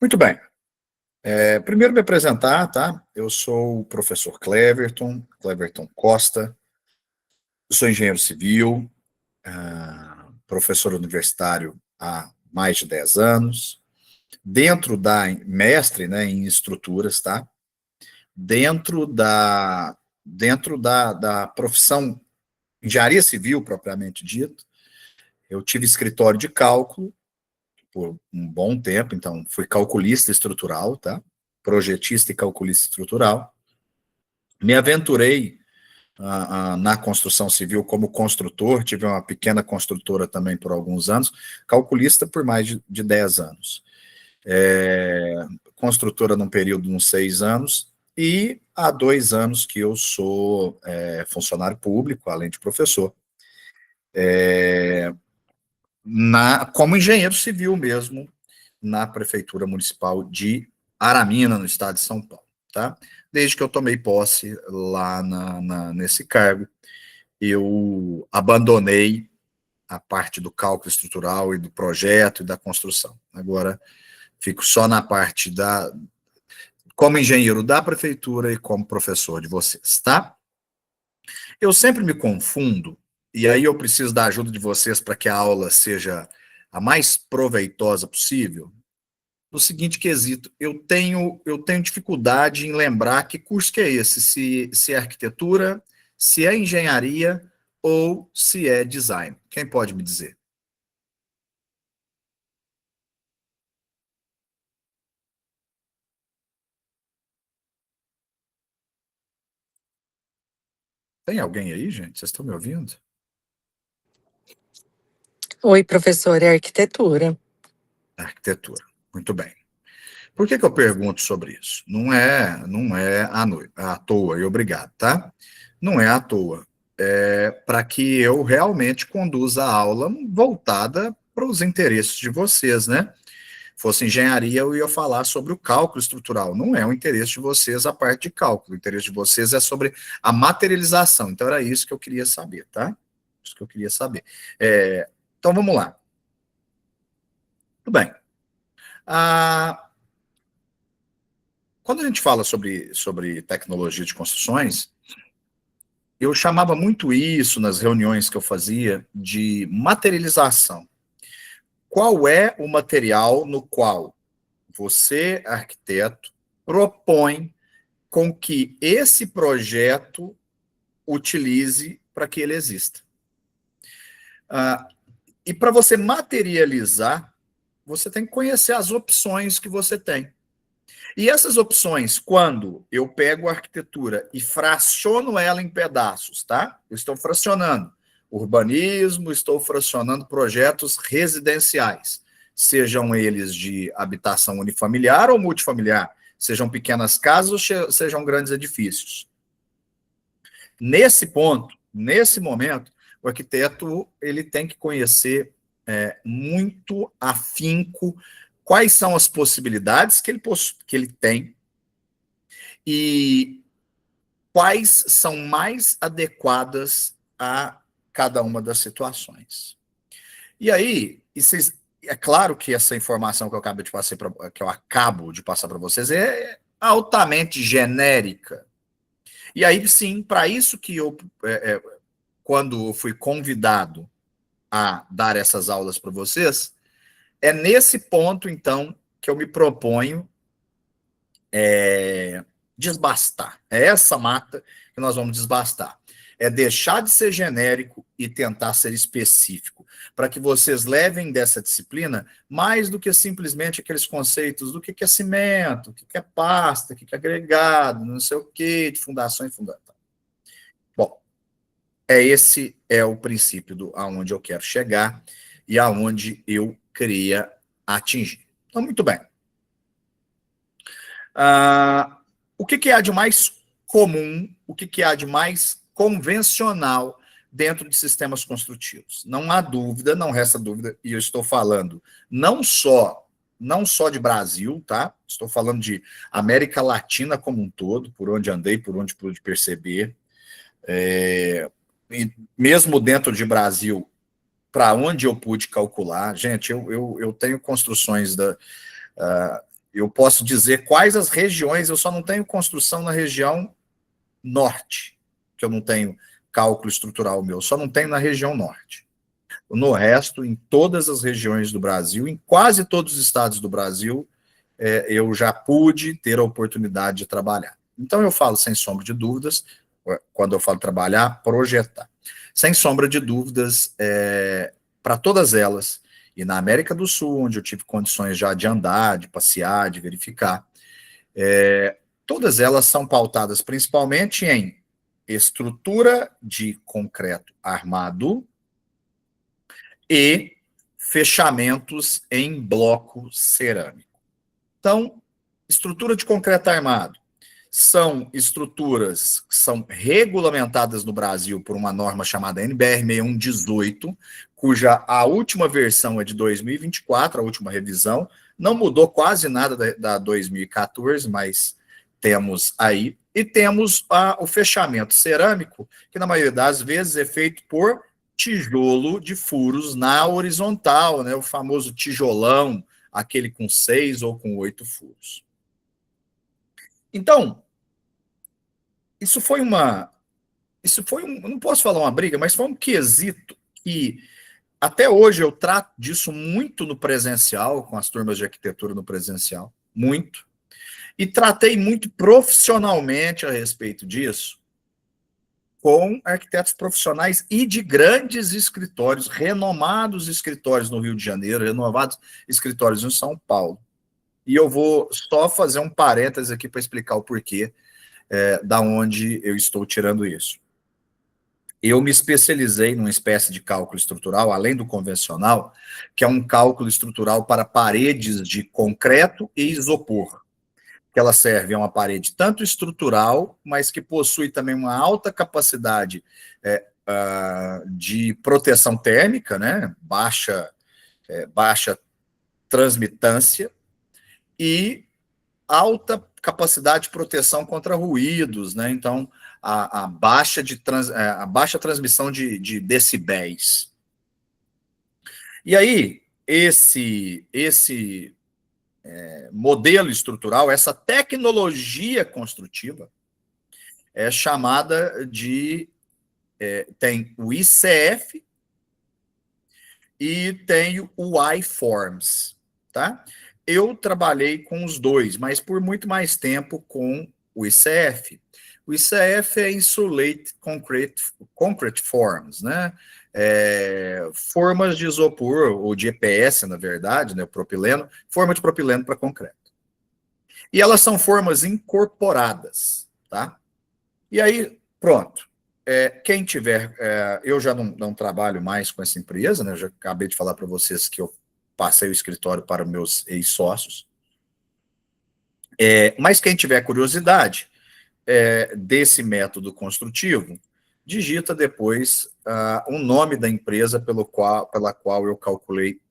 Muito bem. Primeiro me apresentar, tá? Eu sou o professor Cleverton Costa, eu sou engenheiro civil, professor universitário há mais de 10 anos, dentro da mestre, né, em estruturas, tá? Dentro da profissão engenharia civil, propriamente dito, eu tive escritório de cálculo por um bom tempo, então fui calculista estrutural, tá? Projetista e calculista estrutural. Me aventurei na construção civil como construtor, tive uma pequena construtora também por alguns anos, calculista por mais de 10 anos. Construtora num período de uns 6 anos, e há 2 anos que eu sou funcionário público, além de professor, como engenheiro civil mesmo, na Prefeitura Municipal de Aramina, no estado de São Paulo. Tá? Desde que eu tomei posse lá nesse cargo, eu abandonei a parte do cálculo estrutural e do projeto e da construção. Agora, fico só na parte como engenheiro da prefeitura e como professor de vocês, tá? Eu sempre me confundo, e aí eu preciso da ajuda de vocês para que a aula seja a mais proveitosa possível, no seguinte quesito: eu tenho dificuldade em lembrar que curso que é esse, se é arquitetura, se é engenharia ou se é design. Quem pode me dizer? Tem alguém aí, gente? Vocês estão me ouvindo? Oi, professor, é arquitetura. Arquitetura. Muito bem. Por que eu pergunto sobre isso? Não é à toa, e obrigado, tá? Não é à toa. É para que eu realmente conduza a aula voltada para os interesses de vocês, né? Fosse engenharia, eu ia falar sobre o cálculo estrutural. Não é o interesse de vocês a parte de cálculo. O interesse de vocês é sobre a materialização. Então, era isso que eu queria saber, tá? Isso que eu queria saber. Então, vamos lá. Tudo bem. Quando a gente fala sobre tecnologia de construções, eu chamava muito isso nas reuniões que eu fazia de materialização. Qual é o material no qual você, arquiteto, propõe com que esse projeto utilize para que ele exista? E para você materializar, você tem que conhecer as opções que você tem. E essas opções, quando eu pego a arquitetura e fraciono ela em pedaços, tá? Eu estou fracionando urbanismo, estou fracionando projetos residenciais, sejam eles de habitação unifamiliar ou multifamiliar, sejam pequenas casas ou sejam grandes edifícios. Nesse ponto, nesse momento, o arquiteto ele tem que conhecer muito afinco quais são as possibilidades que ele tem e quais são mais adequadas a cada uma das situações. E aí, é claro que essa informação que eu acabo de passar para vocês é altamente genérica. E aí, sim, para isso que quando eu fui convidado a dar essas aulas para vocês, é nesse ponto, então, que eu me proponho desbastar. É essa mata que nós vamos desbastar. É deixar de ser genérico e tentar ser específico, para que vocês levem dessa disciplina mais do que simplesmente aqueles conceitos do que é cimento, o que é pasta, o que é agregado, não sei o que, de fundação e fundamental. Bom, esse é o princípio aonde eu quero chegar e aonde eu queria atingir. Então, muito bem. O que há de mais comum, o que há de mais convencional dentro de sistemas construtivos? Não há dúvida, não resta dúvida, e eu estou falando não só de Brasil, tá? Estou falando de América Latina como um todo, por onde andei, por onde pude perceber. E mesmo dentro de Brasil, para onde eu pude calcular, gente, eu tenho construções eu posso dizer quais as regiões, eu só não tenho construção na região norte, que eu não tenho cálculo estrutural meu, só não tenho na região norte. No resto, em todas as regiões do Brasil, em quase todos os estados do Brasil, eu já pude ter a oportunidade de trabalhar. Então, eu falo, sem sombra de dúvidas, quando eu falo trabalhar, projetar. Sem sombra de dúvidas, para todas elas, e na América do Sul, onde eu tive condições já de andar, de passear, de verificar, todas elas são pautadas principalmente em estrutura de concreto armado e fechamentos em bloco cerâmico. Então, estrutura de concreto armado são estruturas que são regulamentadas no Brasil por uma norma chamada NBR 6118, cuja a última versão é de 2024, a última revisão. Não mudou quase nada da 2014, mas temos aí. E temos o fechamento cerâmico, que na maioria das vezes é feito por tijolo de furos na horizontal, né? O famoso tijolão, aquele com 6 ou com 8 furos. Então, isso foi não posso falar uma briga, mas foi um quesito que até hoje eu trato disso muito no presencial, com as turmas de arquitetura no presencial, muito. E tratei muito profissionalmente a respeito disso com arquitetos profissionais e de grandes escritórios, renomados escritórios no Rio de Janeiro, renomados escritórios em São Paulo. E eu vou só fazer um parênteses aqui para explicar o porquê da onde eu estou tirando isso. Eu me especializei numa espécie de cálculo estrutural, além do convencional, que é um cálculo estrutural para paredes de concreto e isopor, que ela serve a uma parede tanto estrutural, mas que possui também uma alta capacidade de proteção térmica, né? Baixa transmitância e alta capacidade de proteção contra ruídos, né? Então, a baixa transmissão de decibéis. E aí, esse modelo estrutural, essa tecnologia construtiva, é chamada de... tem o ICF e tem o iForms, tá? Eu trabalhei com os dois, mas por muito mais tempo com o ICF. O ICF é Insulated Concrete Forms, né? Formas de isopor, ou de EPS, na verdade, né? Propileno, forma de propileno para concreto. E elas são formas incorporadas, tá? E aí, pronto. Quem tiver... eu já não trabalho mais com essa empresa, né? Eu já acabei de falar para vocês que eu passei o escritório para meus ex-sócios. Mas quem tiver curiosidade desse método construtivo, digita depois o nome da empresa pela qual eu calculei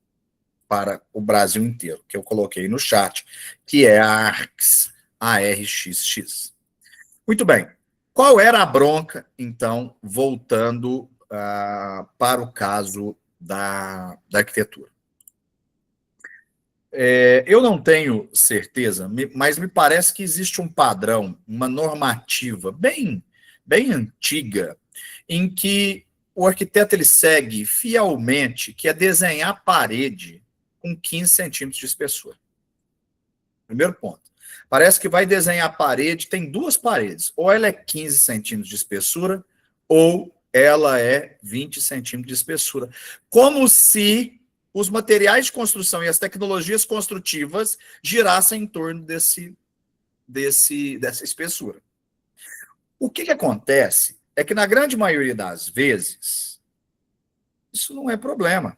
para o Brasil inteiro, que eu coloquei no chat, que é a ARXX, ARXX. Muito bem. Qual era a bronca, então, voltando para o caso da arquitetura? Eu não tenho certeza, mas me parece que existe um padrão, uma normativa bem antiga, em que o arquiteto ele segue fielmente, que é desenhar a parede com 15 centímetros de espessura. Primeiro ponto. Parece que vai desenhar a parede, tem duas paredes, ou ela é 15 centímetros de espessura, ou ela é 20 centímetros de espessura. Como se os materiais de construção e as tecnologias construtivas girassem em torno dessa espessura. O que acontece é que, na grande maioria das vezes, isso não é problema.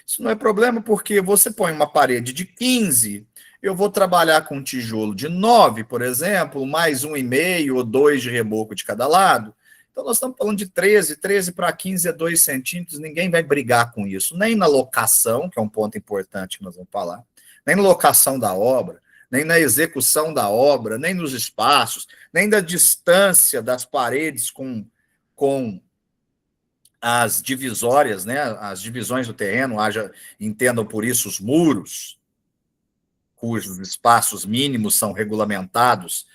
Isso não é problema porque você põe uma parede de 15, eu vou trabalhar com um tijolo de 9, por exemplo, mais 1,5 ou 2 de reboco de cada lado. Então, nós estamos falando de 13 para 15 é 2 centímetros, ninguém vai brigar com isso, nem na locação, que é um ponto importante que nós vamos falar, nem na locação da obra, nem na execução da obra, nem nos espaços, nem da distância das paredes com as divisórias, né, as divisões do terreno, entendam por isso os muros. cujos espaços mínimos são regulamentados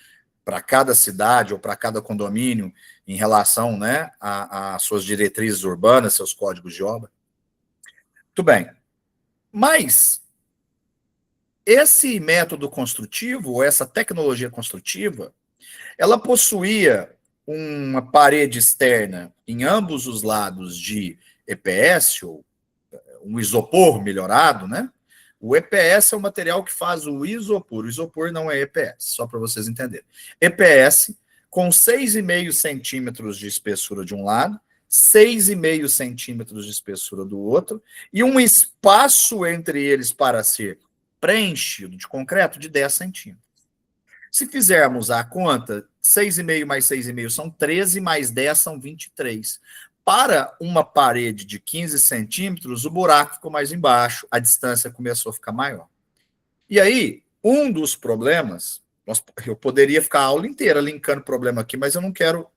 para cada cidade ou para cada condomínio em relação, né, às suas diretrizes urbanas, seus códigos de obra. Muito bem. Mas esse método construtivo, ou essa tecnologia construtiva, ela possuía uma parede externa em ambos os lados de EPS, ou um isopor melhorado, né? O EPS é o material que faz o isopor. O isopor não é EPS, só para vocês entenderem. EPS com 6,5 centímetros de espessura de um lado, 6,5 centímetros de espessura do outro, e um espaço entre eles para ser preenchido de concreto de 10 centímetros. Se fizermos a conta, 6,5 mais 6,5 são 13, mais 10 são 23. Para uma parede de 15 centímetros, o buraco ficou mais embaixo, a distância começou a ficar maior. E aí, um dos problemas, eu poderia ficar a aula inteira linkando problema aqui, mas eu não quero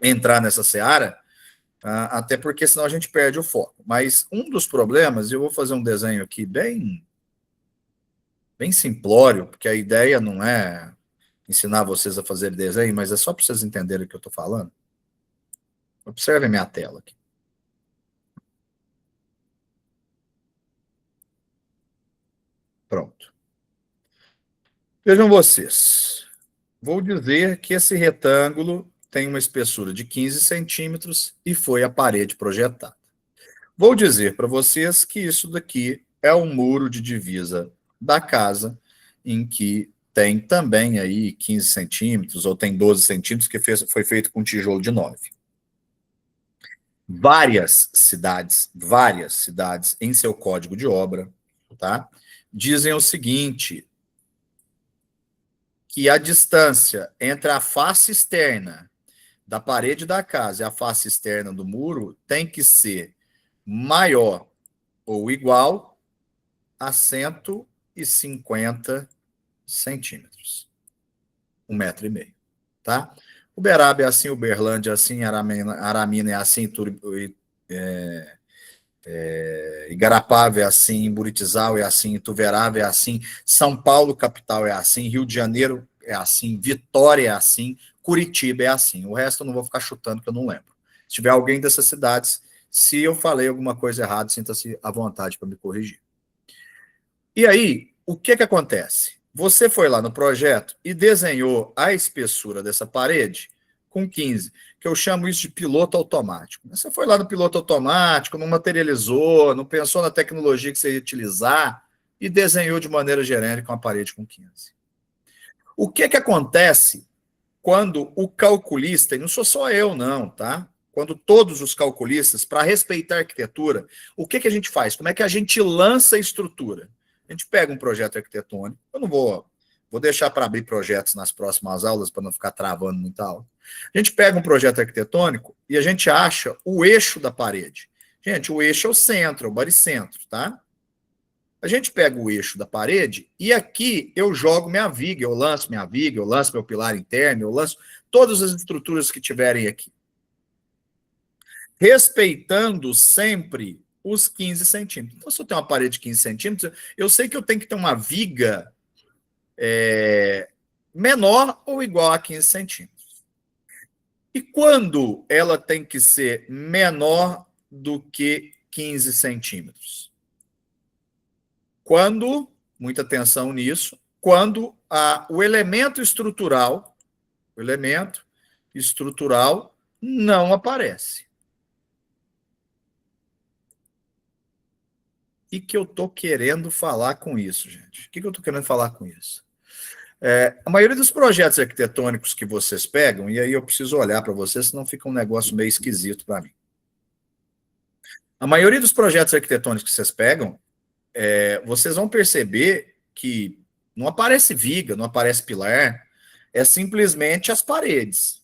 entrar nessa seara, até porque senão a gente perde o foco. Mas um dos problemas, eu vou fazer um desenho aqui bem simplório, porque a ideia não é ensinar vocês a fazer desenho, mas é só para vocês entenderem o que eu estou falando. Observe a minha tela aqui. Pronto. Vejam vocês. Vou dizer que esse retângulo tem uma espessura de 15 centímetros e foi a parede projetada. Vou dizer para vocês que isso daqui é um muro de divisa da casa, em que tem também aí 15 centímetros, ou tem 12 centímetros, que foi feito com tijolo de 9. Várias cidades em seu código de obra, tá, dizem o seguinte, que a distância entre a face externa da parede da casa e a face externa do muro tem que ser maior ou igual a 150 centímetros. 1,5 metro, tá? Uberaba é assim, Uberlândia é assim, Aramina é assim, Igarapava é assim, Buritizal é assim, Ituverava é assim, São Paulo, capital, é assim, Rio de Janeiro é assim, Vitória é assim, Curitiba é assim. O resto eu não vou ficar chutando, que eu não lembro. Se tiver alguém dessas cidades, se eu falei alguma coisa errada, sinta-se à vontade para me corrigir. E aí, o que acontece? Você foi lá no projeto e desenhou a espessura dessa parede com 15, que eu chamo isso de piloto automático. Você foi lá no piloto automático, não materializou, não pensou na tecnologia que você ia utilizar e desenhou de maneira genérica uma parede com 15. O que acontece quando o calculista, e não sou só eu não, tá? Quando todos os calculistas, para respeitar a arquitetura, o que a gente faz? Como é que a gente lança a estrutura? A gente pega um projeto arquitetônico, eu não vou deixar para abrir projetos nas próximas aulas, para não ficar travando muita aula. A gente pega um projeto arquitetônico e a gente acha o eixo da parede. Gente, o eixo é o centro, é o baricentro, tá? A gente pega o eixo da parede e aqui eu jogo minha viga, eu lanço minha viga, eu lanço meu pilar interno, eu lanço todas as estruturas que tiverem aqui. Respeitando sempre os 15 centímetros. Então, se eu tenho uma parede de 15 centímetros, eu sei que eu tenho que ter uma viga menor ou igual a 15 centímetros. E quando ela tem que ser menor do que 15 centímetros? Quando, muita atenção nisso, quando o elemento estrutural não aparece. O que eu estou querendo falar com isso, gente? O que eu estou querendo falar com isso? A maioria dos projetos arquitetônicos que vocês pegam, e aí eu preciso olhar para vocês, senão fica um negócio meio esquisito para mim. A maioria dos projetos arquitetônicos que vocês pegam, vocês vão perceber que não aparece viga, não aparece pilar, é simplesmente as paredes.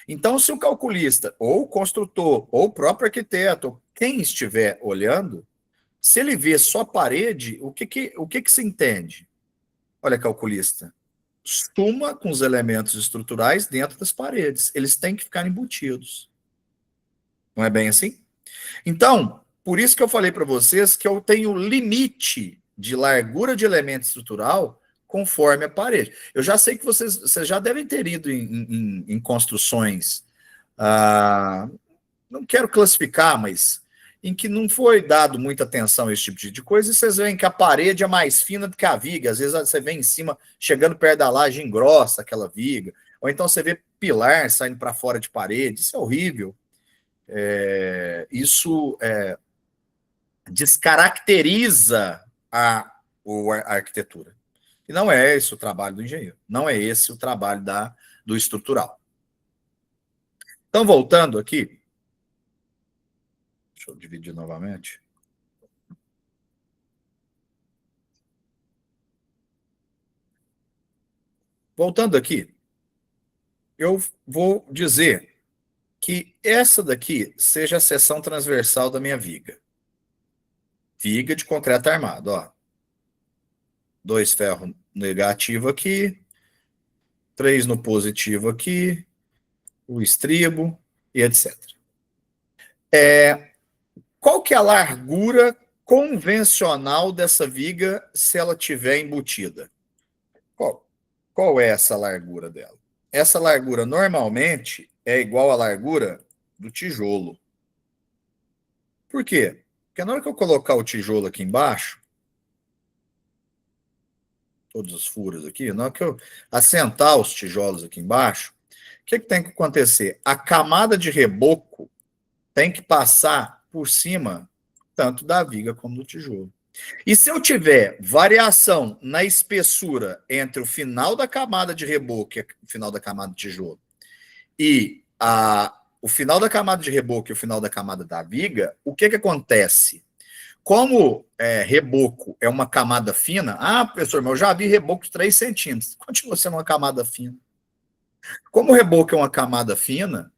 Então, se o calculista, ou o construtor, ou o próprio arquiteto, quem estiver olhando, se ele vê só parede, o que se entende? Olha, calculista, suma com os elementos estruturais dentro das paredes. Eles têm que ficar embutidos. Não é bem assim? Então, por isso que eu falei para vocês que eu tenho limite de largura de elemento estrutural conforme a parede. Eu já sei que vocês já devem ter ido em construções, não quero classificar, mas em que não foi dado muita atenção a esse tipo de coisa, e vocês veem que a parede é mais fina do que a viga. Às vezes você vê em cima, chegando perto da laje, engrossa aquela viga. Ou então você vê pilar saindo para fora de parede. Isso é horrível. Isso descaracteriza a arquitetura. E não é esse o trabalho do engenheiro. Não é esse o trabalho do estrutural. Então, voltando aqui. Deixa eu dividir novamente. Voltando aqui, eu vou dizer que essa daqui seja a seção transversal da minha viga. Viga de concreto armado, ó. 2 ferros negativo aqui, 3 no positivo aqui, o estribo e etc. Qual que é a largura convencional dessa viga se ela tiver embutida? Qual é essa largura dela? Essa largura normalmente é igual à largura do tijolo. Por quê? Porque na hora que eu colocar o tijolo aqui embaixo, todos os furos aqui, na hora que eu assentar os tijolos aqui embaixo, o que tem que acontecer? A camada de reboco tem que passar por cima tanto da viga como do tijolo. E se eu tiver variação na espessura entre o final da camada de reboco e o final da camada de tijolo e o final da camada de reboco e o final da camada da viga, o que acontece? Como reboco é uma camada fina, professor, mas eu já vi reboco de 3 centímetros, continua sendo uma camada fina. Como o reboco é uma camada fina,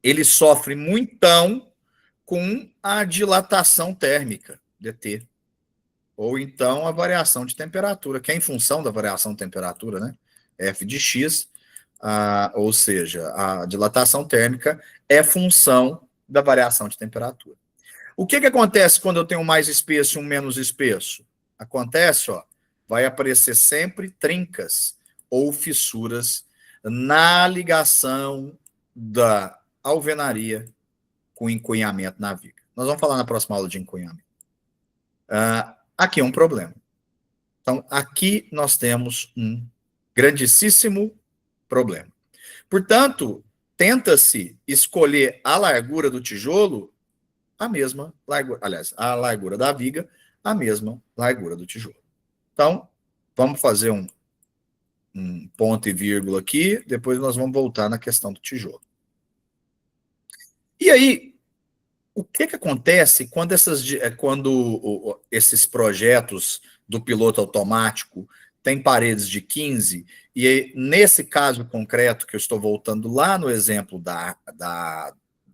ele sofre muitão com a dilatação térmica, DT. Ou então a variação de temperatura, que é em função da variação de temperatura, né? F de X, ou seja, a dilatação térmica é função da variação de temperatura. O que acontece quando eu tenho mais espesso e um menos espesso? Acontece, ó, vai aparecer sempre trincas ou fissuras na ligação da alvenaria com encunhamento na viga. Nós vamos falar na próxima aula de encunhamento. Aqui é um problema. Então, aqui nós temos um grandíssimo problema. Portanto, tenta-se escolher a largura do tijolo a mesma largura, aliás, a largura da viga, a mesma largura do tijolo. Então, vamos fazer um ponto e vírgula aqui, depois nós vamos voltar na questão do tijolo. E aí, o que acontece quando esses projetos do piloto automático têm paredes de 15, e nesse caso concreto, que eu estou voltando lá no exemplo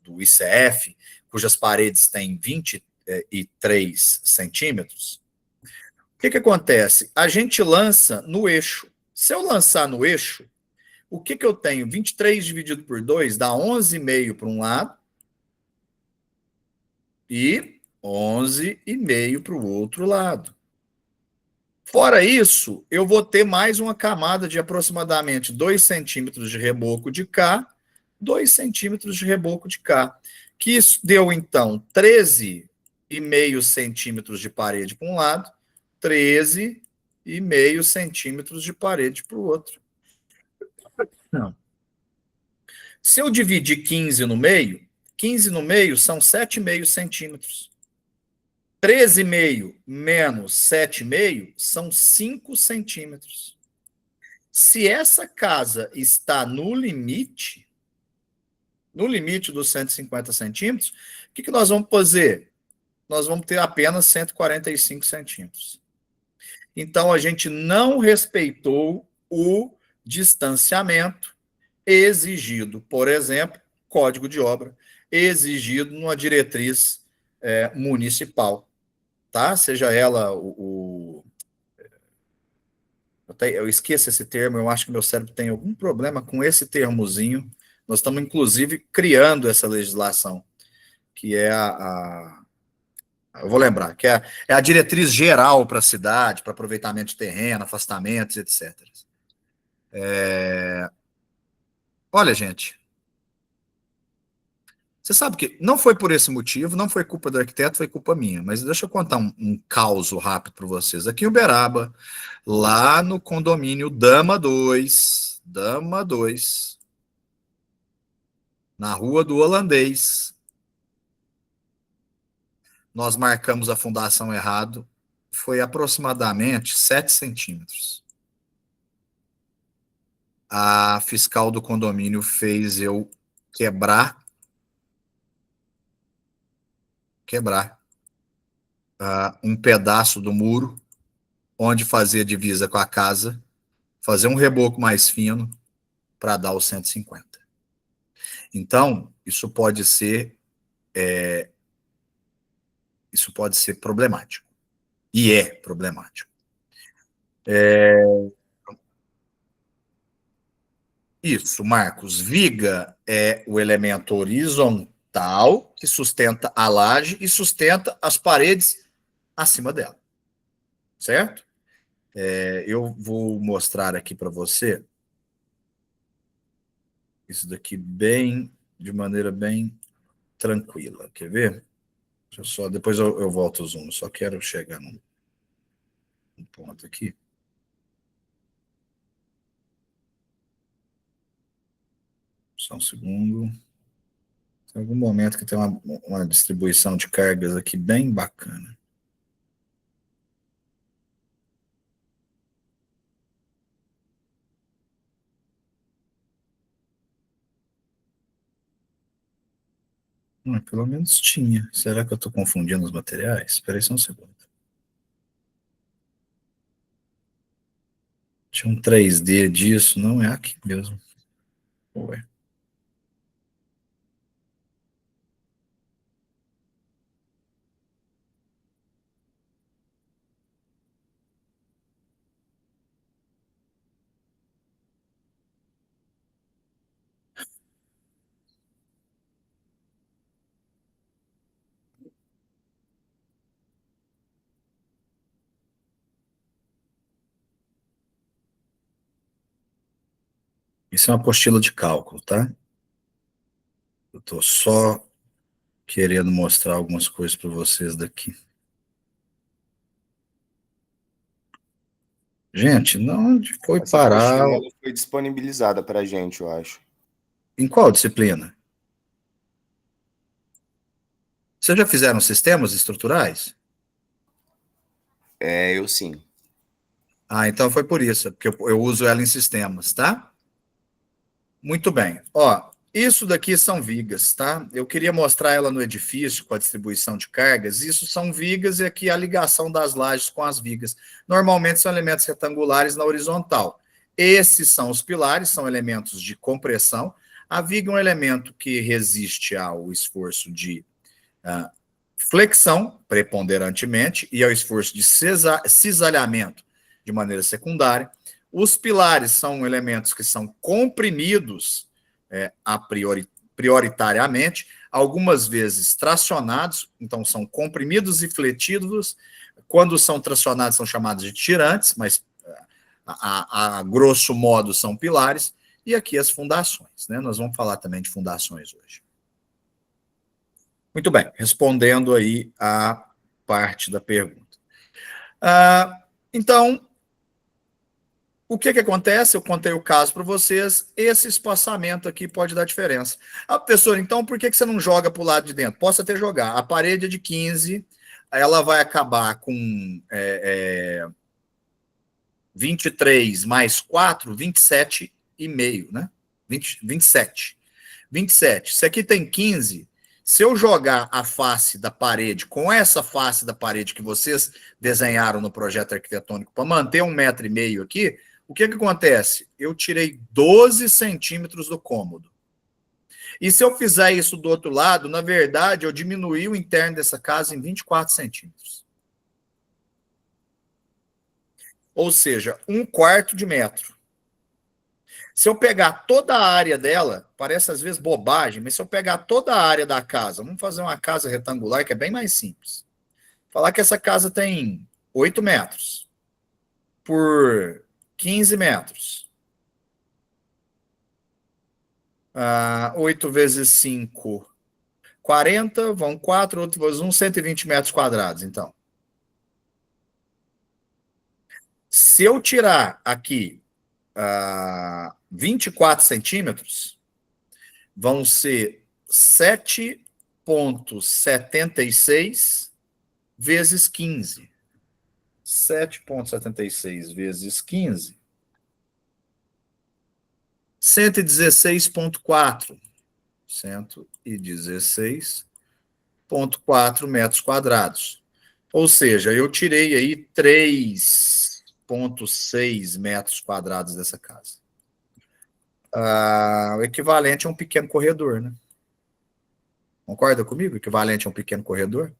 do ICF, cujas paredes têm 23 centímetros, o que acontece? A gente lança no eixo. Se eu lançar no eixo, o que eu tenho? 23 dividido por 2 dá 11,5 para um lado e 11,5 para o outro lado. Fora isso, eu vou ter mais uma camada de aproximadamente 2 centímetros de reboco de cá, 2 centímetros de reboco de cá, que isso deu, então, 13,5 centímetros de parede para um lado, 13,5 centímetros de parede para o outro. Não. Se eu dividir 15 no meio, 15 no meio são 7,5 centímetros. 13,5 menos 7,5 são 5 centímetros. Se essa casa está no limite dos 150 centímetros, o que nós vamos fazer? Nós vamos ter apenas 145 centímetros. Então, a gente não respeitou o distanciamento exigido, por exemplo, código de obra, exigido numa diretriz municipal, tá? Seja ela eu esqueço esse termo, eu acho que meu cérebro tem algum problema com esse termozinho. Nós estamos, inclusive, criando essa legislação, que é a Eu vou lembrar, que é a diretriz geral para a cidade, para aproveitamento de terreno, afastamentos, etc. Olha, gente, você sabe que não foi por esse motivo, não foi culpa do arquiteto, foi culpa minha. Mas deixa eu contar um caos rápido para vocês. Aqui em Uberaba, lá no condomínio Dama 2, na Rua do Holandês, nós marcamos a fundação errado, foi aproximadamente 7 centímetros. A fiscal do condomínio fez eu quebrar um pedaço do muro onde fazia divisa com a casa, fazer um reboco mais fino para dar os 150. Então, isso pode ser problemático. E é problemático. Isso, Marcos. Viga é o elemento horizontal que sustenta a laje e sustenta as paredes acima dela. Certo? Eu vou mostrar aqui para você isso daqui de maneira bem tranquila. Quer ver? Depois eu volto o zoom. Só quero chegar num ponto aqui. Só um segundo. Tem algum momento que tem uma distribuição de cargas aqui bem bacana. Pelo menos tinha. Será que eu estou confundindo os materiais? Espera aí só um segundo. Tinha um 3D disso, não é aqui mesmo. Ué. Isso é uma apostila de cálculo, tá? Eu estou só querendo mostrar algumas coisas para vocês daqui. Gente, não foi Essa parar. apostila ela foi disponibilizada para a gente, eu acho. Em qual disciplina? Vocês já fizeram sistemas estruturais? Eu sim. Então foi por isso, porque eu uso ela em sistemas, tá? Muito bem. Ó, isso daqui são vigas, tá? Eu queria mostrar ela no edifício com a distribuição de cargas. Isso são vigas e aqui a ligação das lajes com as vigas. Normalmente são elementos retangulares na horizontal. Esses são os pilares, são elementos de compressão. A viga é um elemento que resiste ao esforço de flexão, preponderantemente, e ao esforço de cisalhamento de maneira secundária. Os pilares são elementos que são comprimidos prioritariamente, algumas vezes tracionados, então são comprimidos e fletidos. Quando são tracionados, são chamados de tirantes, mas a grosso modo são pilares. E aqui as fundações, né? Nós vamos falar também de fundações hoje. Muito bem, respondendo aí a parte da pergunta. Então, o que acontece? Eu contei o caso para vocês, esse espaçamento aqui pode dar diferença. Professor, então por que você não joga para o lado de dentro? Posso até jogar. A parede é de 15, ela vai acabar com 23 mais 4, 27,5, né? 27. 27. Se aqui tem 15, se eu jogar a face da parede com essa face da parede que vocês desenharam no projeto arquitetônico para manter 1,5 metro aqui, o que acontece? Eu tirei 12 centímetros do cômodo. E se eu fizer isso do outro lado, na verdade, eu diminuí o interno dessa casa em 24 centímetros. Ou seja, 1/4 de metro. Se eu pegar toda a área dela, parece às vezes bobagem, mas se eu pegar toda a área da casa, vamos fazer uma casa retangular que é bem mais simples. Falar que essa casa tem 8 metros por 15 metros. 8 vezes 5, 40, vão 4, outro vezes 1, 120 metros quadrados, então. Se eu tirar aqui 24 centímetros, vão ser 7,76 vezes 15. 7,76 vezes 15. 116,4. 116,4 metros quadrados. Ou seja, eu tirei aí 3,6 metros quadrados dessa casa. O equivalente a um pequeno corredor, né? Concorda comigo? O equivalente a um pequeno corredor?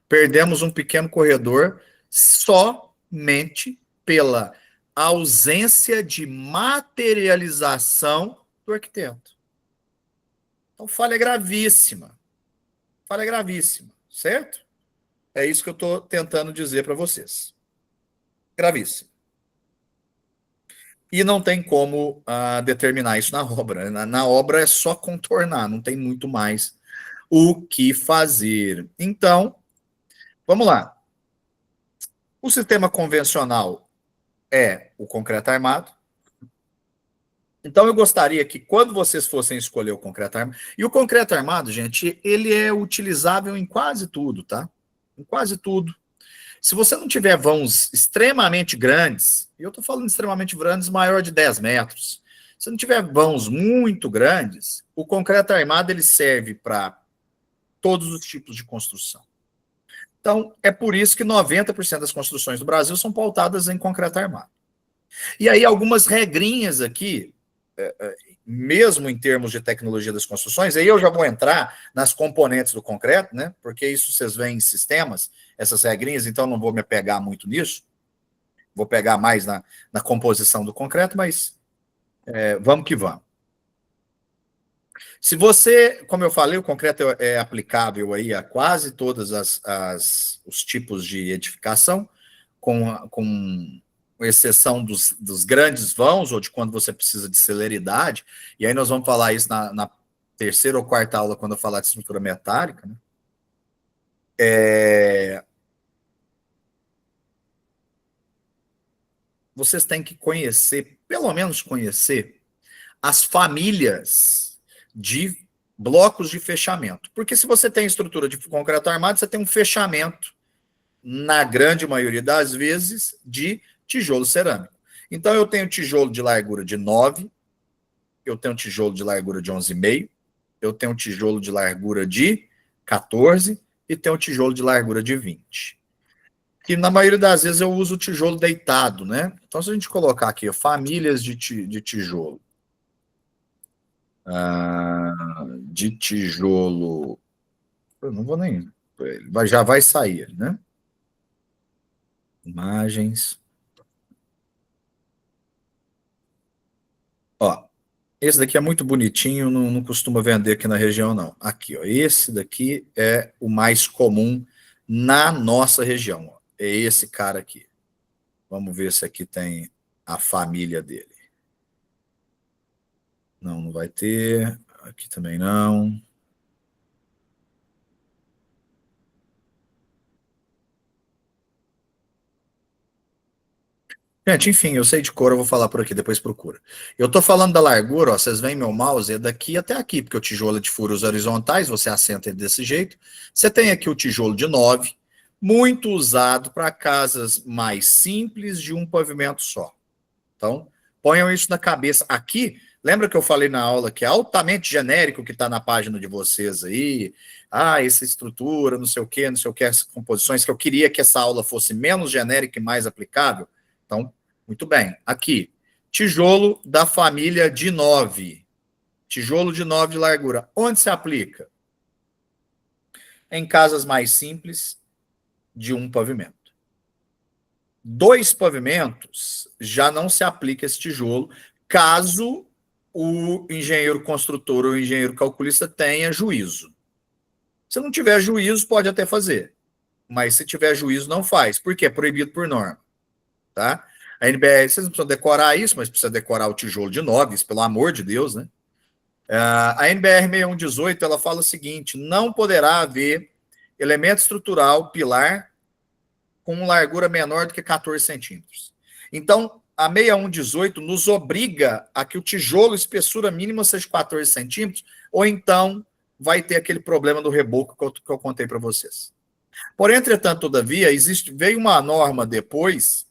Perdemos um pequeno corredor somente pela ausência de materialização do arquiteto. Então, falha gravíssima. Falha gravíssima, certo? É isso que eu estou tentando dizer para vocês. Gravíssimo. E não tem como determinar isso na obra. Na obra é só contornar, não tem muito mais o que fazer. Então, vamos lá. O sistema convencional é o concreto armado. Então, eu gostaria que, quando vocês fossem escolher o concreto armado... E o concreto armado, gente, ele é utilizável em quase tudo, tá? Em quase tudo. Se você não tiver vãos extremamente grandes, e eu estou falando extremamente grandes, maior de 10 metros, se não tiver vãos muito grandes, o concreto armado ele serve para todos os tipos de construção. Então, é por isso que 90% das construções do Brasil são pautadas em concreto armado. E aí, algumas regrinhas aqui, mesmo em termos de tecnologia das construções, aí eu já vou entrar nas componentes do concreto, né? Porque isso vocês veem em sistemas, essas regrinhas, então não vou me apegar muito nisso. Vou pegar mais na composição do concreto, mas vamos que vamos. Se você, como eu falei, o concreto é aplicável aí a quase todos os tipos de edificação, com exceção dos grandes vãos, ou de quando você precisa de celeridade, e aí nós vamos falar isso na terceira ou quarta aula, quando eu falar de estrutura metálica, né? Vocês têm que conhecer, pelo menos conhecer, as famílias de blocos de fechamento. Porque se você tem estrutura de concreto armado, você tem um fechamento, na grande maioria das vezes, de tijolo cerâmico. Então, eu tenho tijolo de largura de 9, eu tenho tijolo de largura de 11,5, eu tenho tijolo de largura de 14 e tenho tijolo de largura de 20. Que na maioria das vezes eu uso o tijolo deitado, né? Então, se a gente colocar aqui, famílias de tijolo, de tijolo, eu não vou nem, já vai sair, né? Imagens. Ó, esse daqui é muito bonitinho, não costuma vender aqui na região, não. Aqui, ó, esse daqui é o mais comum na nossa região. Ó. É esse cara aqui. Vamos ver se aqui tem a família dele. Não vai ter. Aqui também não. Gente, enfim, eu sei de cor, eu vou falar por aqui, depois procura. Eu tô falando da largura, ó, vocês veem meu mouse, é daqui até aqui, porque o tijolo é de furos horizontais, você assenta ele desse jeito. Você tem aqui o tijolo de 9, muito usado para casas mais simples de um pavimento só. Então, ponham isso na cabeça. Aqui, lembra que eu falei na aula que é altamente genérico que está na página de vocês aí? Essa estrutura, não sei o que, essas composições, que eu queria que essa aula fosse menos genérica e mais aplicável. Então, muito bem. Aqui, tijolo da família de 9. Tijolo de 9 de largura. Onde se aplica? Em casas mais simples, de um pavimento. 2 pavimentos, já não se aplica esse tijolo, caso o engenheiro construtor ou o engenheiro calculista tenha juízo. Se não tiver juízo, pode até fazer. mas se tiver juízo, não faz. Por quê? É proibido por norma. Tá? A NBR, vocês não precisam decorar isso, mas precisa decorar o tijolo de 9, isso, pelo amor de Deus, né? A NBR 6118, ela fala o seguinte: não poderá haver elemento estrutural, pilar, com largura menor do que 14 centímetros. Então, a 6118 nos obriga a que o tijolo, espessura mínima, seja 14 centímetros, ou então vai ter aquele problema do reboco que eu contei para vocês. Porém, entretanto, todavia, veio uma norma depois,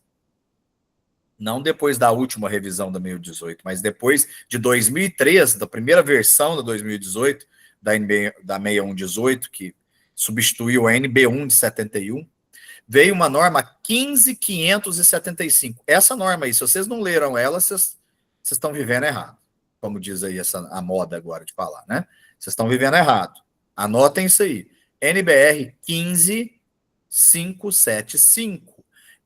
não depois da última revisão da 1018, mas depois de 2003, da primeira versão da 2018, da 6118, que substituiu a NB1 de 71, veio uma norma 15.575. Essa norma aí, se vocês não leram ela, vocês estão vivendo errado. Como diz aí a moda agora de falar, né? Vocês estão vivendo errado. Anotem isso aí. NBR 15575.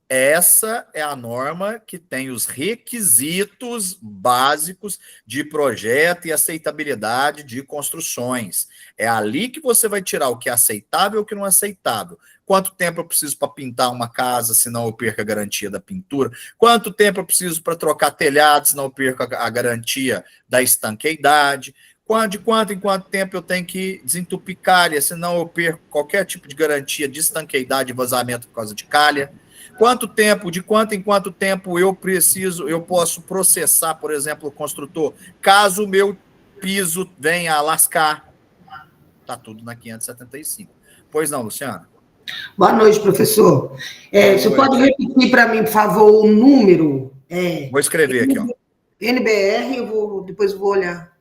Essa é a norma que tem os requisitos básicos de projeto e aceitabilidade de construções. É ali que você vai tirar o que é aceitável e o que não é aceitável. Quanto tempo eu preciso para pintar uma casa, senão eu perco a garantia da pintura? Quanto tempo eu preciso para trocar telhado, senão eu perco a garantia da estanqueidade? De quanto em quanto tempo eu tenho que desentupir calha, senão eu perco qualquer tipo de garantia de estanqueidade e vazamento por causa de calha? Quanto tempo, de quanto em quanto tempo eu posso processar, por exemplo, o construtor, caso o meu piso venha a lascar? Está tudo na 575. Pois não, Luciana? Boa noite, professor. Você pode repetir para mim, por favor, o número? Vou escrever aqui, ó. NBR, depois eu vou olhar.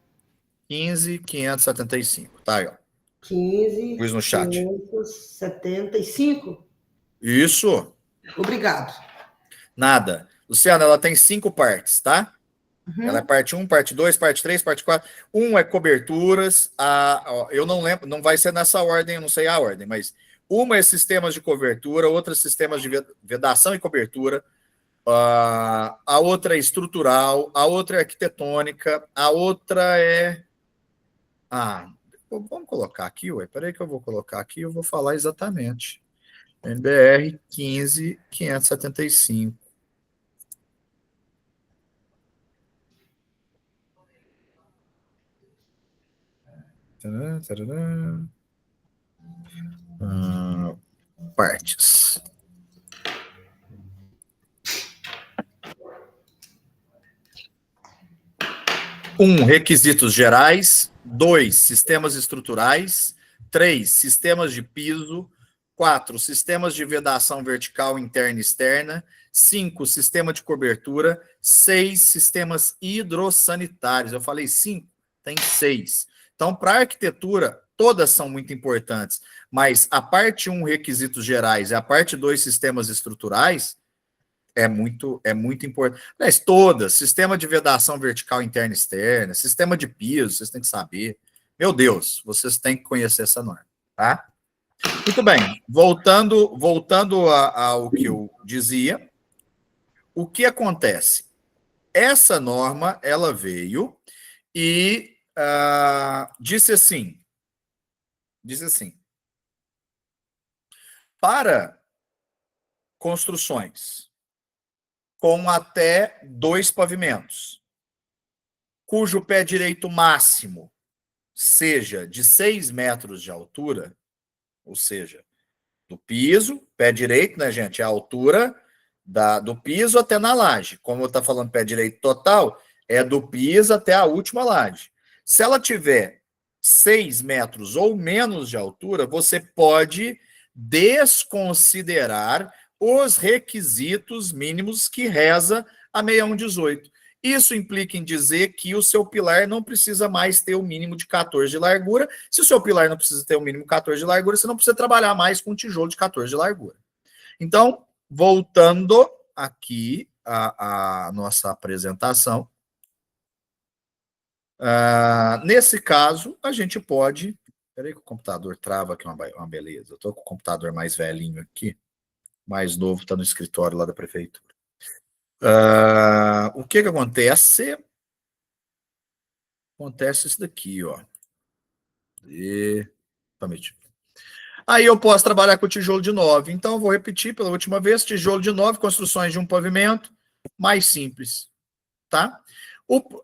15.575, tá aí, ó. 15. Pus no chat. 575? Isso. Obrigado. Nada. Luciana, ela tem 5 partes, tá? Uhum. Ela é parte 1, parte 2, parte 3, parte 4. 1 é coberturas. Eu não lembro, não vai ser nessa ordem, eu não sei a ordem, mas uma é sistemas de cobertura, outra sistemas de vedação e cobertura, a outra é estrutural, a outra é arquitetônica, a outra é... vamos colocar aqui, ué. Peraí que eu vou colocar aqui, eu vou falar exatamente. NBR 15.575. Partes. 1. Requisitos gerais. 2. Sistemas estruturais. 3. Sistemas de piso. 4. Sistemas de vedação vertical interna e externa. 5. Sistema de cobertura. 6. Sistemas hidrossanitários. Eu falei 5, tem 6. Então, para a arquitetura, todas são muito importantes, mas a parte 1, requisitos gerais, e a parte 2, sistemas estruturais, é muito importante. Mas todas, sistema de vedação vertical interna e externa, sistema de piso, vocês têm que saber. Meu Deus, vocês têm que conhecer essa norma, tá? Muito bem, voltando ao que eu dizia, o que acontece? Essa norma, ela veio e disse assim, para construções com até 2 pavimentos, cujo pé direito máximo seja de 6 metros de altura, ou seja, do piso, pé direito, né, gente? É a altura do piso até na laje. Como eu estou falando pé direito total, é do piso até a última laje. Se ela tiver 6 metros ou menos de altura, você pode desconsiderar os requisitos mínimos que reza a 6118. Isso implica em dizer que o seu pilar não precisa mais ter o mínimo de 14 de largura. Se o seu pilar não precisa ter o mínimo de 14 de largura, você não precisa trabalhar mais com tijolo de 14 de largura. Então, voltando aqui à nossa apresentação, nesse caso, a gente pode... Espera aí que o computador trava aqui, uma beleza. Eu estou com o computador mais velhinho aqui, mais novo, está no escritório lá da prefeitura. O que acontece? Acontece isso daqui, ó. Aí eu posso trabalhar com tijolo de 9. Então, eu vou repetir pela última vez: tijolo de 9, construções de um pavimento mais simples. Tá?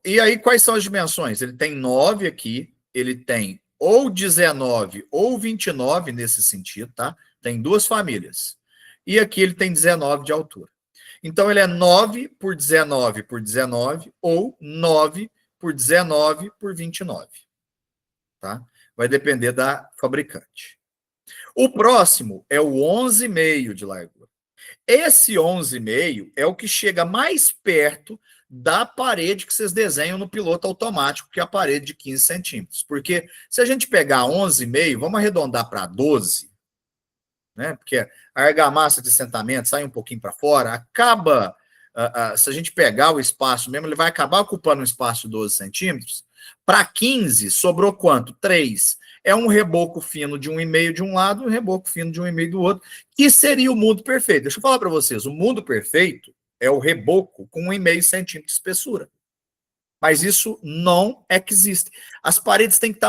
E aí, quais são as dimensões? Ele tem 9 aqui, ele tem ou 19 ou 29 nesse sentido, tá? Tem duas famílias. E aqui ele tem 19 de altura. Então, ele é 9 por 19 por 19 ou 9 por 19 por 29. Tá? Vai depender da fabricante. O próximo é o 11,5 de largura. Esse 11,5 é o que chega mais perto da parede que vocês desenham no piloto automático, que é a parede de 15 centímetros. Porque se a gente pegar 11,5, vamos arredondar para 12, né? Porque a argamassa de assentamento sai um pouquinho para fora, acaba, se a gente pegar o espaço mesmo, ele vai acabar ocupando um espaço de 12 centímetros. Para 15, sobrou quanto? 3. É um reboco fino de 1,5 de um lado e um reboco fino de 1,5 do outro, que seria o mundo perfeito. Deixa eu falar para vocês, o mundo perfeito é o reboco com 1,5 centímetro de espessura. Mas isso não existe. As paredes têm que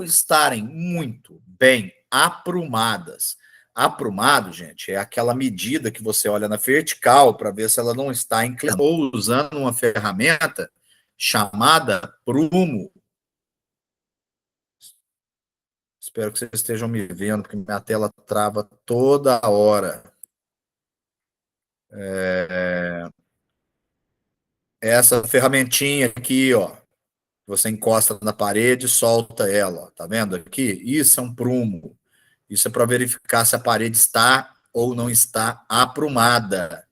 estarem muito bem aprumadas. Aprumado, gente, é aquela medida que você olha na vertical para ver se ela não está inclinada, ou usando uma ferramenta chamada prumo. Espero que vocês estejam me vendo, porque minha tela trava toda hora. Essa ferramentinha aqui, ó, você encosta na parede e solta ela, ó, tá vendo aqui? Isso é um prumo. Isso é para verificar se a parede está ou não está aprumada.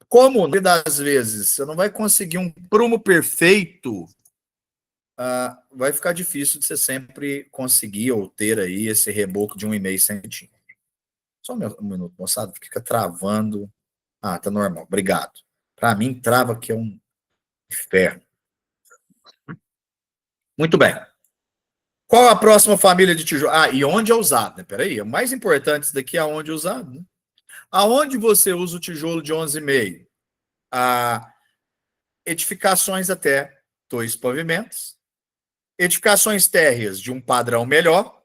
Como, das vezes, você não vai conseguir um prumo perfeito, vai ficar difícil de você sempre conseguir ou ter aí esse reboco de 1,5 centímetro. Só um minuto, moçada, fica travando. Tá normal, obrigado. Para mim, trava que é um inferno. Muito bem. Qual a próxima família de tijolo? E onde é usado, né? Peraí, o mais importante isso daqui é onde é usado, né? Aonde você usa o tijolo de 11,5? Edificações até 2 pavimentos, edificações térreas de um padrão melhor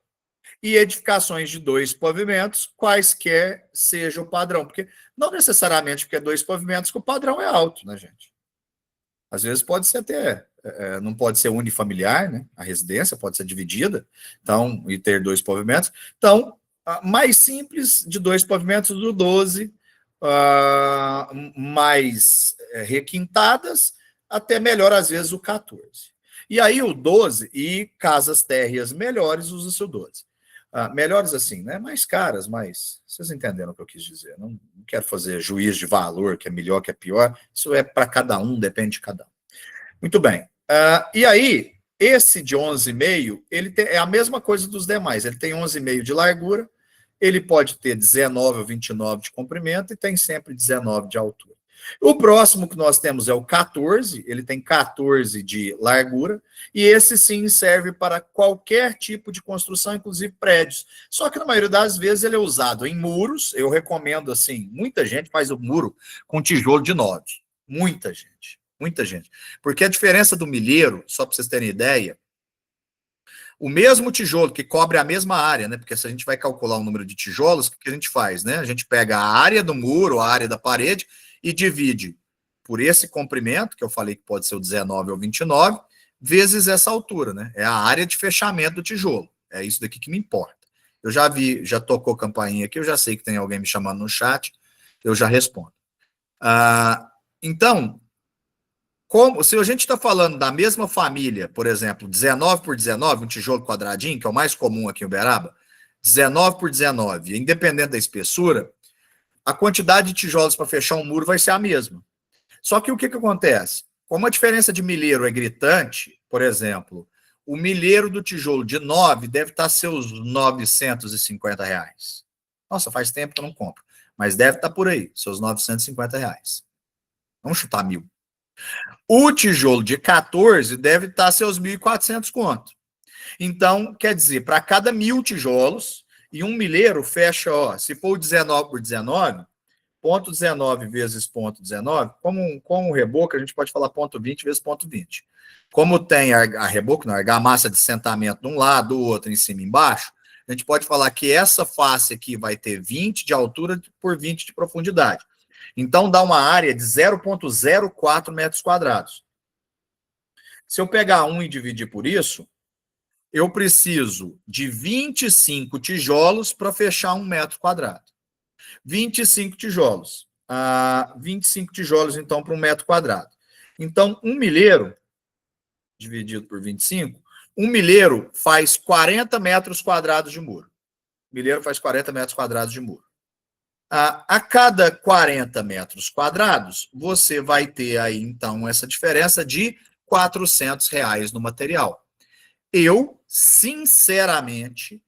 e edificações de 2 pavimentos, quaisquer seja o padrão, porque não necessariamente porque é 2 pavimentos que o padrão é alto, né, gente? Às vezes pode ser até, não pode ser unifamiliar, né? A residência pode ser dividida, então, e ter 2 pavimentos. Então, mais simples, de 2 pavimentos do 12, mais requintadas, até melhor, às vezes, o 14. E aí o 12, e casas térreas melhores, usa-se o 12. Melhores assim, né? Mais caras, mas vocês entenderam o que eu quis dizer. Não quero fazer juízo de valor, que é melhor, que é pior. Isso é para cada um, depende de cada um. Muito bem. E aí, esse de 11,5, ele é a mesma coisa dos demais. Ele tem 11,5 de largura, ele pode ter 19 ou 29 de comprimento e tem sempre 19 de altura. O próximo que nós temos é o 14, ele tem 14 de largura, e esse sim serve para qualquer tipo de construção, inclusive prédios. Só que na maioria das vezes ele é usado em muros, eu recomendo assim, muita gente faz o muro com tijolo de 9. Muita gente. Porque a diferença do milheiro, só para vocês terem ideia, o mesmo tijolo que cobre a mesma área, né? Porque se a gente vai calcular o número de tijolos, o que a gente faz, né? A gente pega a área do muro, a área da parede e divide por esse comprimento, que eu falei que pode ser o 19 ou 29, vezes essa altura, né? É a área de fechamento do tijolo. É isso daqui que me importa. Eu já vi, já tocou campainha aqui, eu já sei que tem alguém me chamando no chat, eu já respondo. Então, se a gente está falando da mesma família, por exemplo, 19 por 19, um tijolo quadradinho, que é o mais comum aqui em Uberaba, 19 por 19, independente da espessura, a quantidade de tijolos para fechar um muro vai ser a mesma. Só que o que acontece? Como a diferença de milheiro é gritante, por exemplo, o milheiro do tijolo de 9 deve estar seus R$950. Nossa, faz tempo que eu não compro. Mas deve estar por aí, seus R$950. Vamos chutar 1.000. O tijolo de 14 deve estar seus 1.400 conto. Então, quer dizer, para cada 1.000 tijolos, e um milheiro fecha, ó, se for 19 por 19, ponto 19 vezes ponto 19, como um reboco, a gente pode falar ponto 20 vezes ponto 20. Como tem a reboco, não, a argamassa de assentamento de um lado, do outro, em cima e embaixo, A gente pode falar que essa face aqui vai ter 20 de altura por 20 de profundidade. Então, dá uma área de 0,04 metros quadrados. Se eu pegar 1 e dividir por isso, eu preciso de 25 tijolos para fechar 1 metro quadrado. 25 tijolos. 25 tijolos, então, para 1 metro quadrado. Então, 1 milheiro, dividido por 25, 1 milheiro faz 40 metros quadrados de muro. Milheiro faz 40 metros quadrados de muro. A cada 40 metros quadrados, você vai ter aí, então, essa diferença de R$ 400 no material. Eu, sinceramente,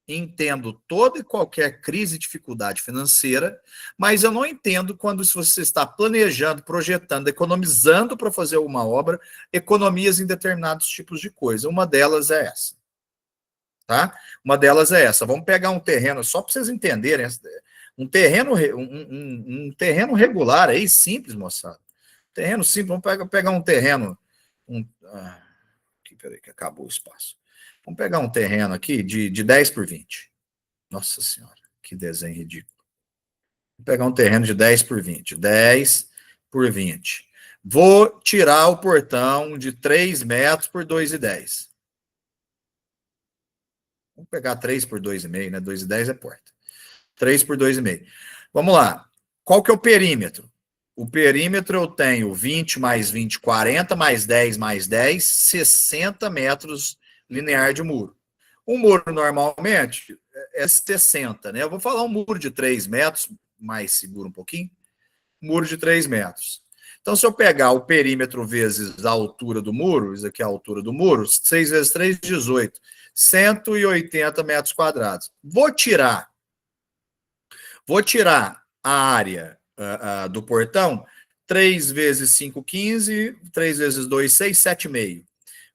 entendo toda e qualquer crise e dificuldade financeira, mas eu não entendo quando você está planejando, projetando, economizando para fazer uma obra, economias em determinados tipos de coisa. Uma delas é essa. Tá? Uma delas é essa. Vamos pegar um terreno, só para vocês entenderem, um terreno regular aí, simples, moçada. Terreno simples, vamos pegar um terreno. Peraí, que acabou o espaço. Vamos pegar um terreno aqui de 10 por 20. Nossa Senhora, que desenho ridículo. Vou pegar um terreno de 10 por 20. 10 por 20. Vou tirar o portão de 3 metros por 2,10. Vamos pegar 3 por 2,5, né? 2,10 é porta. 3 por 2,5. Vamos lá. Qual que é o perímetro? O perímetro eu tenho 20 mais 20, 40, mais 10, mais 10, 60 metros linear de muro. Um muro normalmente é 60, né? Eu vou falar um muro de 3 metros, mais seguro um pouquinho. Muro de 3 metros. Então, se eu pegar o perímetro vezes a altura do muro, isso aqui é a altura do muro, 6 vezes 3, 18. 180 metros quadrados. Vou tirar a área do portão, 3 vezes 5, 15, 3 vezes 2, 6, 7,5.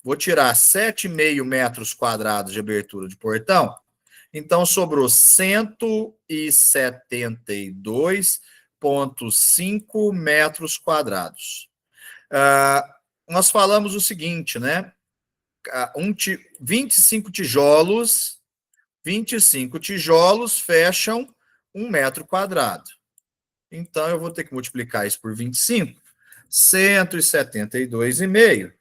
Vou tirar 7,5 metros quadrados de abertura de portão, então sobrou 172,5 metros quadrados. Nós falamos o seguinte, né? 25 tijolos fecham 1 metro quadrado. Então, eu vou ter que multiplicar isso por 25, 172,5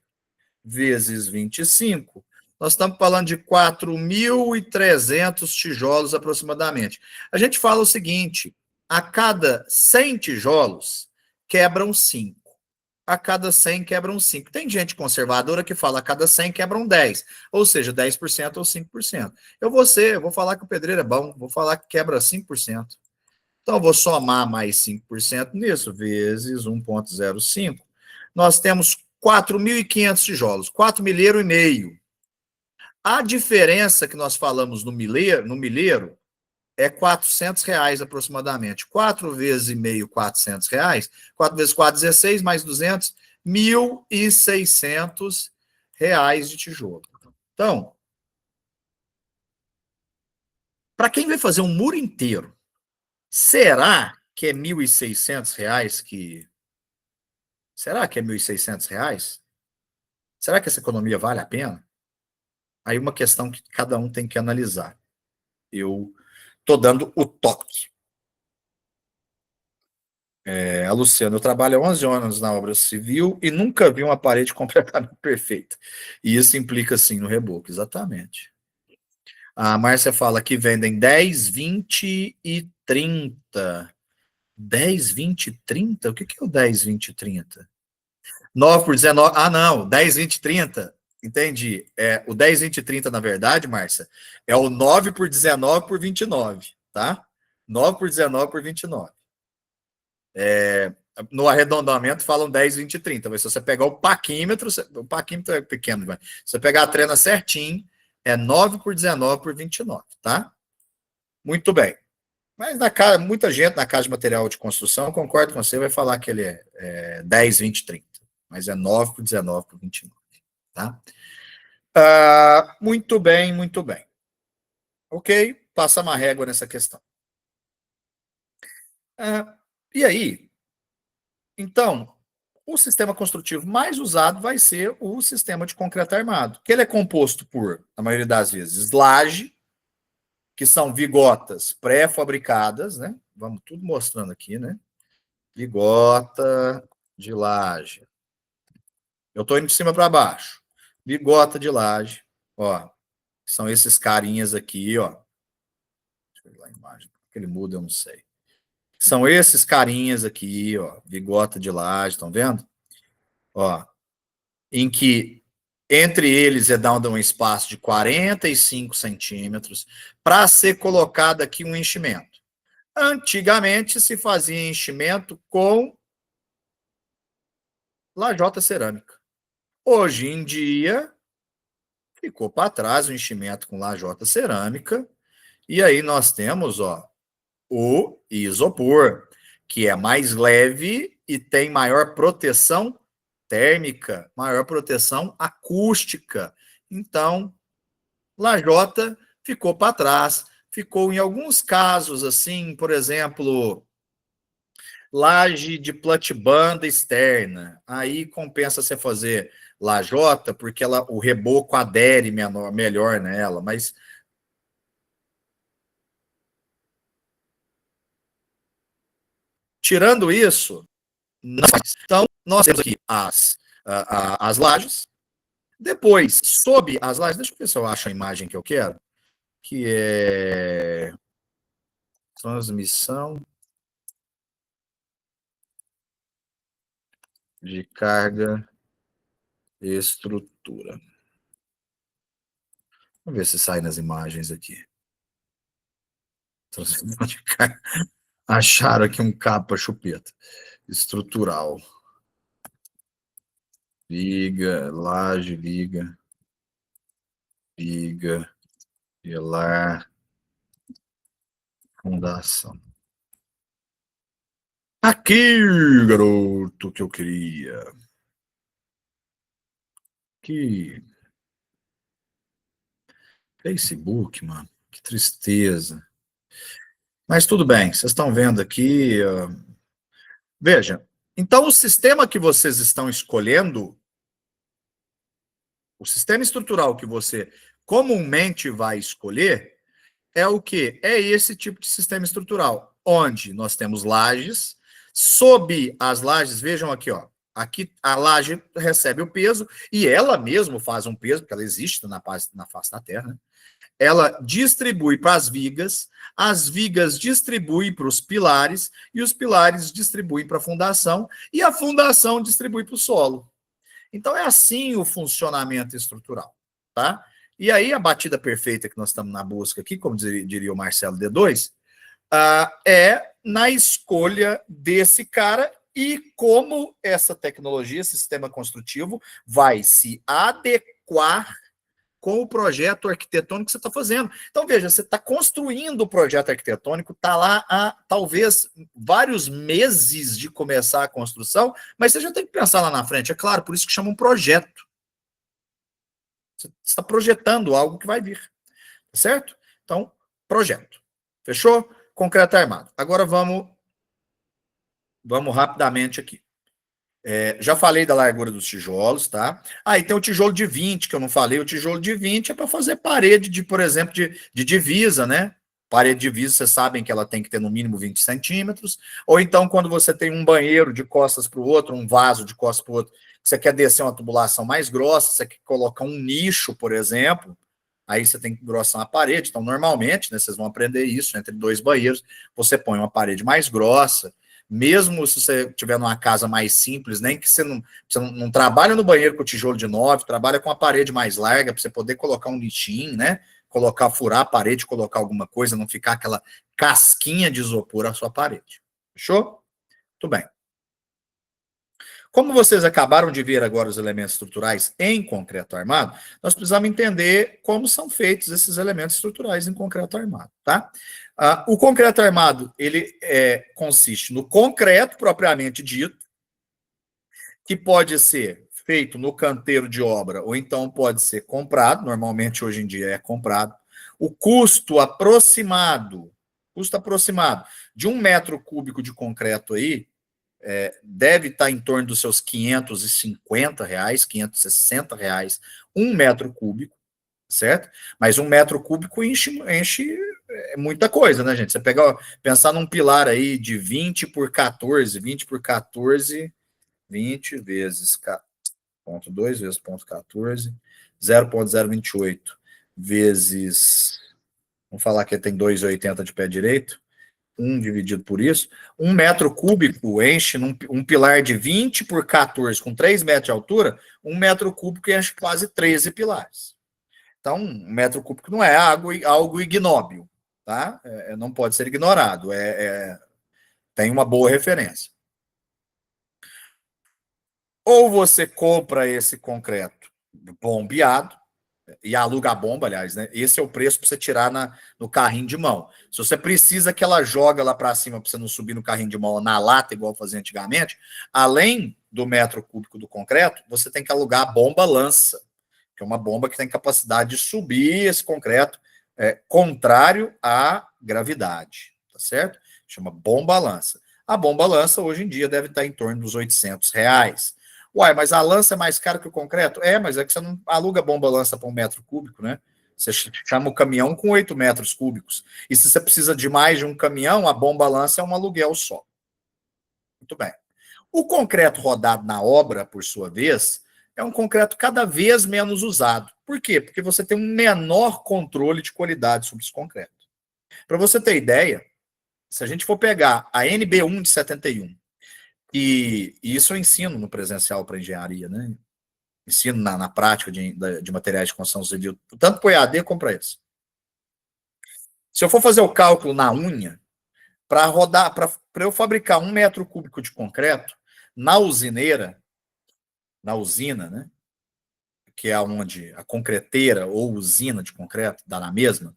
vezes 25. Nós estamos falando de 4.300 tijolos aproximadamente. A gente fala o seguinte, a cada 100 tijolos, quebram 5. A cada 100 quebram 5. Tem gente conservadora que fala a cada 100 quebram 10, ou seja, 10% ou 5%. Eu vou falar que o pedreiro é bom, vou falar que quebra 5%. Então, eu vou somar mais 5% nisso, vezes 1,05. Nós temos 4.500 tijolos, 4 milheiro e meio. A diferença que nós falamos no milheiro é R$ 400 aproximadamente. 4 vezes e meio, R$ 400. 4 vezes 4, 16, mais 200, R$ 1.600 de tijolo. Então, para quem vai fazer um muro inteiro, será que é R$ 1.600 que... Será que é R$ 1.600? Será que essa economia vale a pena? Aí uma questão que cada um tem que analisar. Eu estou dando o toque. A Luciana, eu trabalho há 11 anos na obra civil e nunca vi uma parede completamente perfeita. E isso implica, sim, no reboco, exatamente. A Márcia fala que vendem 10, 20 e 30. 10, 20 e 30? O que é o 10, 20 e 30? 9 por 19. Ah, não. 10, 20 e 30. Entendi. O 10, 20 e 30, na verdade, Márcia, é o 9 por 19 por 29, tá? 9 por 19 por 29. No arredondamento falam 10, 20 e 30, mas se você pegar o paquímetro é pequeno, vai. Se você pegar a trena certinho, é 9 por 19 por 29, tá? Muito bem. Mas muita gente na casa de material de construção, concordo com você, vai falar que ele é 10, 20 e 30, mas é 9 por 19 por 29, tá? Muito bem, muito bem. Ok? Passa uma régua nessa questão. E aí, então, o sistema construtivo mais usado vai ser o sistema de concreto armado, que ele é composto por, na maioria das vezes, laje, que são vigotas pré-fabricadas, né? Vamos tudo mostrando aqui, né? Vigota de laje. Eu estou indo de cima para baixo. Vigota de laje, ó. São esses carinhas aqui, ó. Deixa eu ver lá a imagem. Porque ele muda, eu não sei. São esses carinhas aqui, ó. Vigota de laje, estão vendo? Ó. Em que entre eles é dado um espaço de 45 centímetros para ser colocado aqui um enchimento. Antigamente se fazia enchimento com lajota cerâmica. Hoje em dia ficou para trás o enchimento com lajota cerâmica e aí nós temos, ó, o isopor, que é mais leve e tem maior proteção térmica, maior proteção acústica. Então, lajota ficou para trás, ficou em alguns casos, assim, por exemplo, laje de platibanda externa. Aí compensa você fazer lajota, porque o reboco adere melhor nela, mas tirando isso, então nós temos aqui as lajes. Depois, sob as lajes, deixa eu ver se eu acho a imagem que eu quero, que é transmissão de carga e estrutura. Vamos ver se sai nas imagens aqui. Transmissão de carga. Acharam aqui um capa chupeta. Estrutural. Liga, laje, liga, pilar, fundação. Aqui, garoto, que eu queria. Que Facebook, mano. Que tristeza. Mas tudo bem, vocês estão vendo aqui. Veja, então o sistema que vocês estão escolhendo, o sistema estrutural que você comumente vai escolher, é o quê? É esse tipo de sistema estrutural, onde nós temos lajes, sob as lajes, vejam aqui, ó, aqui a laje recebe o peso, e ela mesma faz um peso, porque ela existe na face da Terra, né? Ela distribui para as vigas distribuem para os pilares, e os pilares distribuem para a fundação, e a fundação distribui para o solo. Então é assim o funcionamento estrutural, tá? E aí a batida perfeita que nós estamos na busca aqui, como diria o Marcelo D2, é na escolha desse cara e como essa tecnologia, sistema construtivo, vai se adequar com o projeto arquitetônico que você está fazendo. Então, veja, você está construindo o projeto arquitetônico, está lá há, talvez, vários meses de começar a construção, mas você já tem que pensar lá na frente, é claro, por isso que chama um projeto. Você está projetando algo que vai vir, certo? Então, projeto. Fechou? Concreto armado. Agora vamos rapidamente aqui. Já falei da largura dos tijolos, tá? E tem o tijolo de 20, que eu não falei. O tijolo de 20 é para fazer parede, por exemplo, de divisa, né? Parede de divisa, vocês sabem que ela tem que ter no mínimo 20 centímetros. Ou então, quando você tem um banheiro de costas para o outro, um vaso de costas para o outro, você quer descer uma tubulação mais grossa, você quer colocar um nicho, por exemplo, aí você tem que engrossar a parede. Então, normalmente, né, vocês vão aprender isso, entre dois banheiros, você põe uma parede mais grossa. Mesmo se você tiver numa casa mais simples, nem que você não trabalha no banheiro com tijolo de 9, trabalha com a parede mais larga, para você poder colocar um nichinho, né? Furar a parede, colocar alguma coisa, não ficar aquela casquinha de isopor na sua parede. Fechou? Tudo bem. Como vocês acabaram de ver agora os elementos estruturais em concreto armado, nós precisamos entender como são feitos esses elementos estruturais em concreto armado, tá? O concreto armado, ele consiste no concreto propriamente dito, que pode ser feito no canteiro de obra ou então pode ser comprado, normalmente hoje em dia é comprado. O custo aproximado de 1 metro cúbico de concreto aí, deve estar em torno dos seus R$550, R$560, 1 metro cúbico, certo? Mas 1 metro cúbico enche é muita coisa, né, gente? Você pensar num pilar aí de 20 por 14, 20 por 14, 20 vezes ponto 2 vezes ponto 14, 0,028 vezes, vamos falar que tem 2,80 de pé direito, 1 dividido por isso, 1 metro cúbico enche um pilar de 20 por 14, com 3 metros de altura, 1 metro cúbico enche quase 13 pilares. Então, 1 metro cúbico não é algo ignóbil, tá? Não pode ser ignorado, tem uma boa referência. Ou você compra esse concreto bombeado, e aluga a bomba, aliás, né? Esse é o preço para você tirar no carrinho de mão. Se você precisa que ela joga lá para cima para você não subir no carrinho de mão na lata, igual fazia antigamente, além do metro cúbico do concreto, você tem que alugar a bomba lança, que é uma bomba que tem capacidade de subir esse concreto contrário à gravidade, tá certo? Chama bomba lança. A bomba lança hoje em dia deve estar em torno dos R$ 800. Uai, mas a lança é mais cara que o concreto? Mas é que você não aluga bomba-lança para 1 metro cúbico, né? Você chama o caminhão com 8 metros cúbicos. E se você precisa de mais de um caminhão, a bomba-lança é um aluguel só. Muito bem. O concreto rodado na obra, por sua vez, é um concreto cada vez menos usado. Por quê? Porque você tem um menor controle de qualidade sobre esse concreto. Para você ter ideia, se a gente for pegar a NB1 de 71, e isso eu ensino no presencial para engenharia, né? Ensino na prática de materiais de construção civil, tanto para o EAD como para isso. Se eu for fazer o cálculo na unha, para eu fabricar 1 metro cúbico de concreto, na usineira, na usina, né? Que é onde a concreteira ou usina de concreto dá na mesma,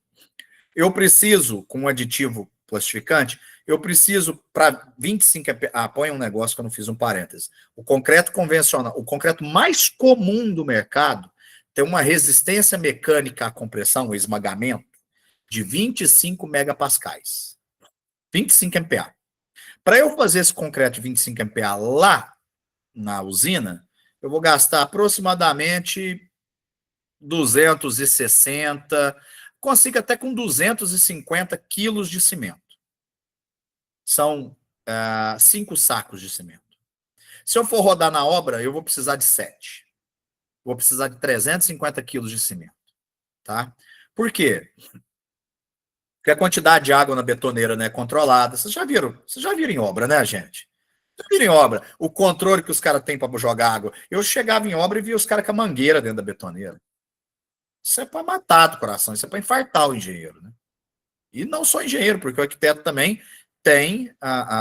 eu preciso, com um aditivo plastificante, eu preciso para 25 põe um negócio que eu não fiz um parêntese. O concreto convencional, o concreto mais comum do mercado, tem uma resistência mecânica à compressão, o esmagamento, de 25 megapascais. 25 MPa. Para eu fazer esse concreto de 25 MPa lá na usina, eu vou gastar aproximadamente 260, consigo até com 250 quilos de cimento. São 5 sacos de cimento. Se eu for rodar na obra, eu vou precisar de 7. Vou precisar de 350 quilos de cimento. Tá? Por quê? Porque a quantidade de água na betoneira não é controlada. Vocês já viram em obra, né, gente? Já viram em obra o controle que os caras têm para jogar água. Eu chegava em obra e via os caras com a mangueira dentro da betoneira. Isso é para matar do coração, isso é para infartar o engenheiro. Né? E não só engenheiro, porque o arquiteto também tem,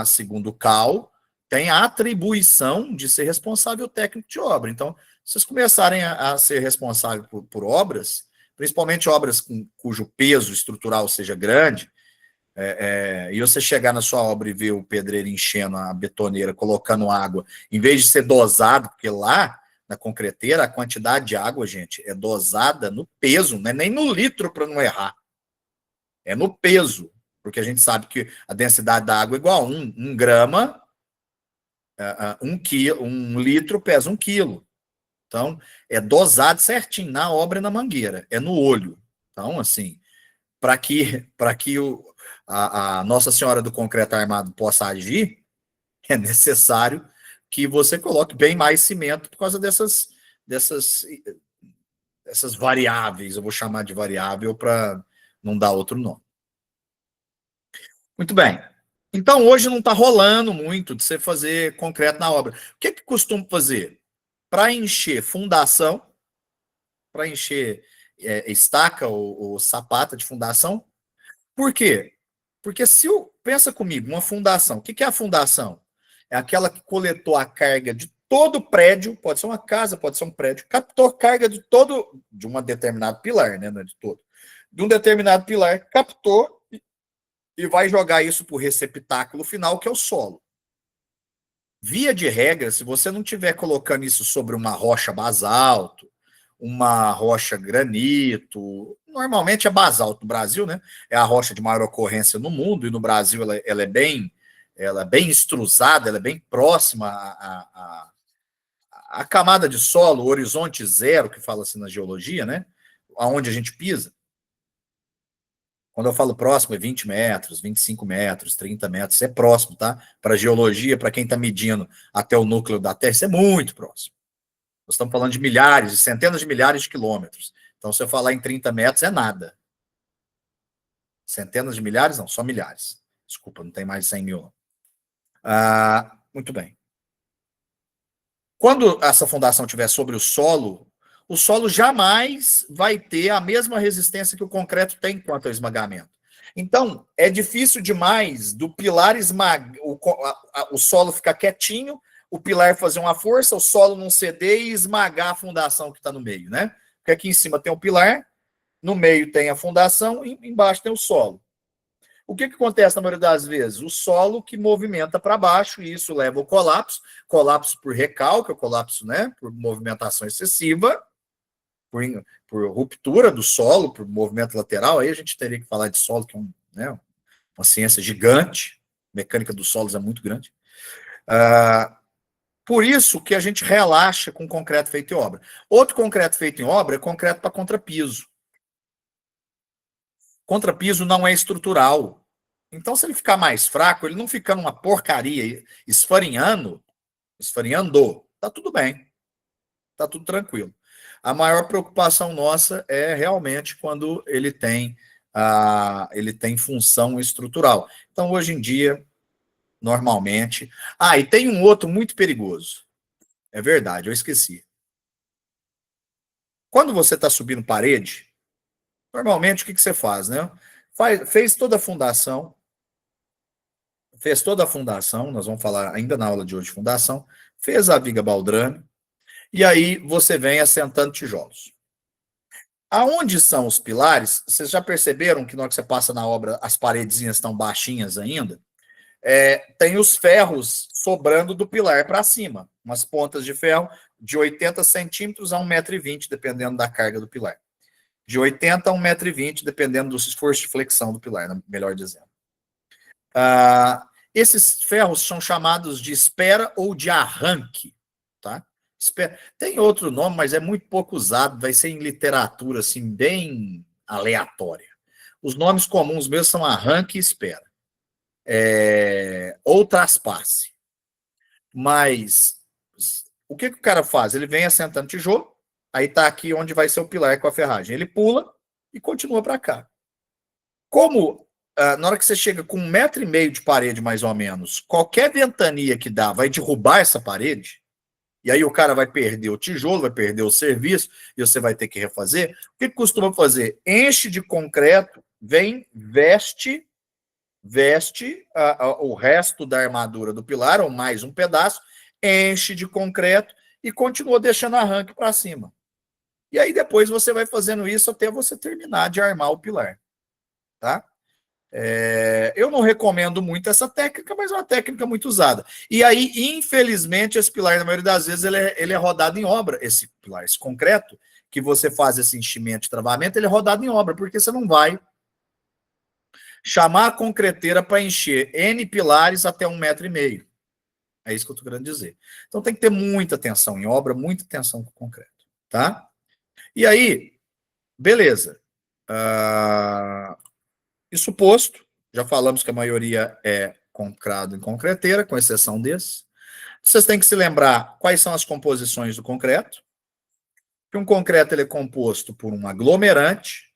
segundo o CAL, tem a atribuição de ser responsável técnico de obra. Então, se vocês começarem a ser responsável por obras, principalmente obras cujo peso estrutural seja grande, e você chegar na sua obra e ver o pedreiro enchendo a betoneira, colocando água, em vez de ser dosado, porque lá na concreteira a quantidade de água, gente, é dosada no peso, não é nem no litro para não errar. É no peso, porque a gente sabe que a densidade da água é igual a 1 grama, 1 litro pesa 1 quilo. Então, é dosado certinho na obra e na mangueira, é no olho. Então, assim, para que a Nossa Senhora do Concreto Armado possa agir, é necessário que você coloque bem mais cimento por causa dessas variáveis, eu vou chamar de variável para não dar outro nome. Muito bem. Então, hoje não está rolando muito de você fazer concreto na obra. O que costumo fazer? Para encher fundação, para encher estaca ou sapata de fundação. Por quê? Porque pensa comigo, uma fundação. O que é a fundação? É aquela que coletou a carga de todo o prédio, pode ser uma casa, pode ser um prédio, captou carga de um determinado pilar, né? Não é de todo. De um determinado pilar, captou e vai jogar isso para o receptáculo final, que é o solo. Via de regra, se você não estiver colocando isso sobre uma rocha basalto, uma rocha granito, normalmente é basalto no Brasil, né? É a rocha de maior ocorrência no mundo, e no Brasil ela é bem extrusada, ela é bem próxima à camada de solo, o horizonte zero, que fala assim na geologia, né? Aonde a gente pisa. Quando eu falo próximo, é 20 metros, 25 metros, 30 metros, isso é próximo, tá? Para geologia, para quem está medindo até o núcleo da Terra, isso é muito próximo. Nós estamos falando de milhares, de centenas de milhares de quilômetros. Então, se eu falar em 30 metros, é nada. Centenas de milhares? Não, só milhares. Desculpa, não tem mais de 100 mil. Muito bem. Quando essa fundação estiver sobre o solo jamais vai ter a mesma resistência que o concreto tem quanto ao esmagamento. Então, é difícil demais do pilar esmagar, o solo ficar quietinho, o pilar fazer uma força, o solo não ceder e esmagar a fundação que está no meio, né? Porque aqui em cima tem o pilar, no meio tem a fundação e embaixo tem o solo. O que acontece na maioria das vezes? O solo que movimenta para baixo, e isso leva ao colapso por recalque, colapso, né, por movimentação excessiva, por ruptura do solo, por movimento lateral. Aí a gente teria que falar de solo, que é uma ciência gigante, a mecânica dos solos é muito grande. Por isso que a gente relaxa com concreto feito em obra. Outro concreto feito em obra é concreto para contrapiso. Contrapiso não é estrutural. Então, se ele ficar mais fraco, ele não fica numa porcaria esfarinhando, tá tudo bem. Tá tudo tranquilo. A maior preocupação nossa é realmente quando ele tem função estrutural. Então, hoje em dia, normalmente... e tem um outro muito perigoso. É verdade, eu esqueci. Quando você está subindo parede, normalmente o que você faz, né? Fez toda a fundação, nós vamos falar ainda na aula de hoje de fundação, fez a viga baldrame, e aí você vem assentando tijolos. Aonde são os pilares, vocês já perceberam que na hora que você passa na obra, as paredezinhas estão baixinhas ainda? Tem os ferros sobrando do pilar para cima, umas pontas de ferro de 80 centímetros a 1,20 m, dependendo da carga do pilar. De 80 a 1,20 m, dependendo do esforço de flexão do pilar, melhor dizendo. Esses ferros são chamados de espera ou de arranque, tá? Tem outro nome, mas é muito pouco usado, vai ser em literatura, assim, bem aleatória. Os nomes comuns mesmo são arranque e espera. Ou traspasse. Mas o que o cara faz? Ele vem assentando tijolo, aí tá aqui onde vai ser o pilar com a ferragem. Ele pula e continua para cá. Como na hora que você chega com 1,5 m de parede, mais ou menos, qualquer ventania que dá vai derrubar essa parede, e aí o cara vai perder o tijolo, vai perder o serviço, e você vai ter que refazer. O que costuma fazer? Enche de concreto, veste o resto da armadura do pilar, ou mais um pedaço, enche de concreto e continua deixando arranque para cima. E aí depois você vai fazendo isso até você terminar de armar o pilar. Tá? Eu não recomendo muito essa técnica, mas é uma técnica muito usada. E aí, infelizmente, esse pilar, na maioria das vezes, ele é rodado em obra. Esse pilar, esse concreto, que você faz esse enchimento de travamento, ele é rodado em obra, porque você não vai chamar a concreteira para encher N pilares até 1,5 m. É isso que eu estou querendo dizer. Então tem que ter muita atenção em obra, muita atenção com o concreto. Tá? E aí, beleza. Isso posto, já falamos que a maioria é comprado em concreteira, com exceção desse. Vocês têm que se lembrar quais são as composições do concreto. Que um concreto ele é composto por um aglomerante,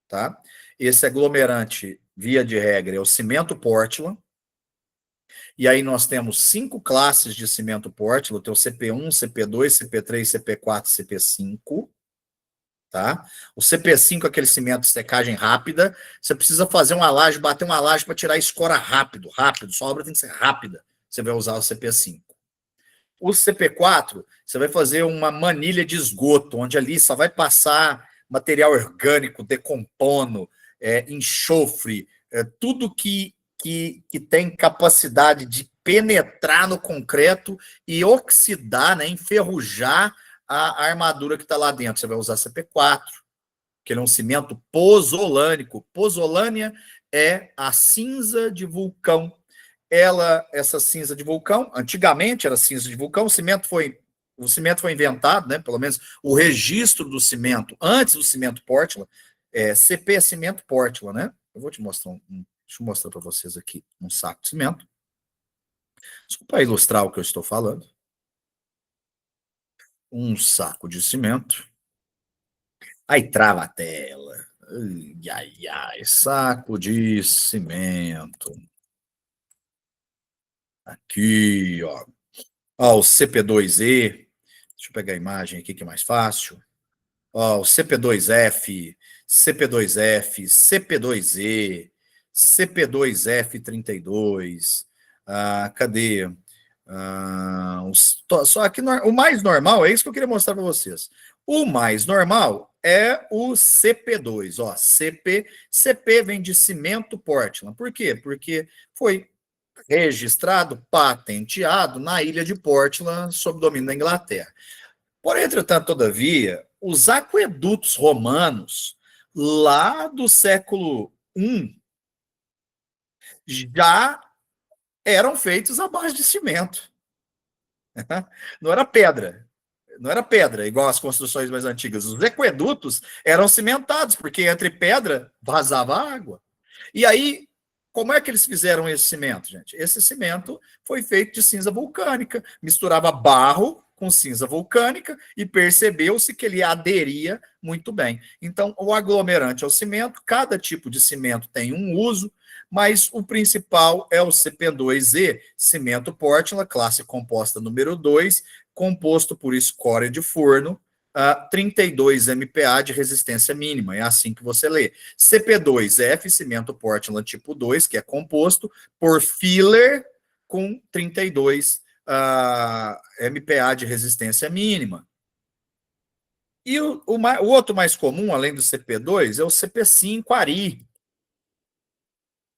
tá? Esse aglomerante, via de regra, é o cimento Portland. E aí nós temos 5 classes de cimento Portland, tem o CP1, CP2, CP3, CP4 e CP5. Tá? O CP5 é aquele cimento de secagem rápida. Você precisa fazer uma laje, bater uma laje para tirar a escora rápido. Sua obra tem que ser rápida. Você vai usar o CP5. O CP4, você vai fazer uma manilha de esgoto, onde ali só vai passar material orgânico, decompondo, enxofre, tudo que tem capacidade de penetrar no concreto e oxidar, né, enferrujar a armadura que está lá dentro. Você vai usar CP4, que ele é um cimento pozolânico. Pozolânia é a cinza de vulcão. Essa cinza de vulcão, antigamente era cinza de vulcão, o cimento foi inventado, né, pelo menos o registro do cimento, antes do cimento Portland, CP é cimento Portland, né? Eu vou te mostrar deixa eu mostrar para vocês aqui um saco de cimento. Só para ilustrar o que eu estou falando. Um saco de cimento. Aí trava a tela. Ai, ai, saco de cimento. Aqui, ó. Ó, o CP2E. Deixa eu pegar a imagem aqui que é mais fácil. Ó, o CP2F, CP2F, CP2E, CP2F32. Cadê? Só aqui, o mais normal, é isso que eu queria mostrar para vocês. O mais normal é o CP2. Ó, CP vem de cimento Portland. Por quê? Porque foi registrado, patenteado na ilha de Portland, sob domínio da Inglaterra. Porém, entretanto, todavia, os aquedutos romanos, lá do século I, já eram feitos à base de cimento. Não era pedra. Não era pedra, igual as construções mais antigas. Os aquedutos eram cimentados, porque entre pedra vazava água. E aí, como é que eles fizeram esse cimento, gente? Esse cimento foi feito de cinza vulcânica, misturava barro com cinza vulcânica e percebeu-se que ele aderia muito bem. Então, o aglomerante é o cimento, cada tipo de cimento tem um uso, mas o principal é o CP2E, cimento Portland, classe composta número 2, composto por escória de forno, 32 MPa de resistência mínima, é assim que você lê. CP2F, cimento Portland tipo 2, que é composto por filler com 32 MPa de resistência mínima. E o outro mais comum, além do CP2, é o CP5 Ari.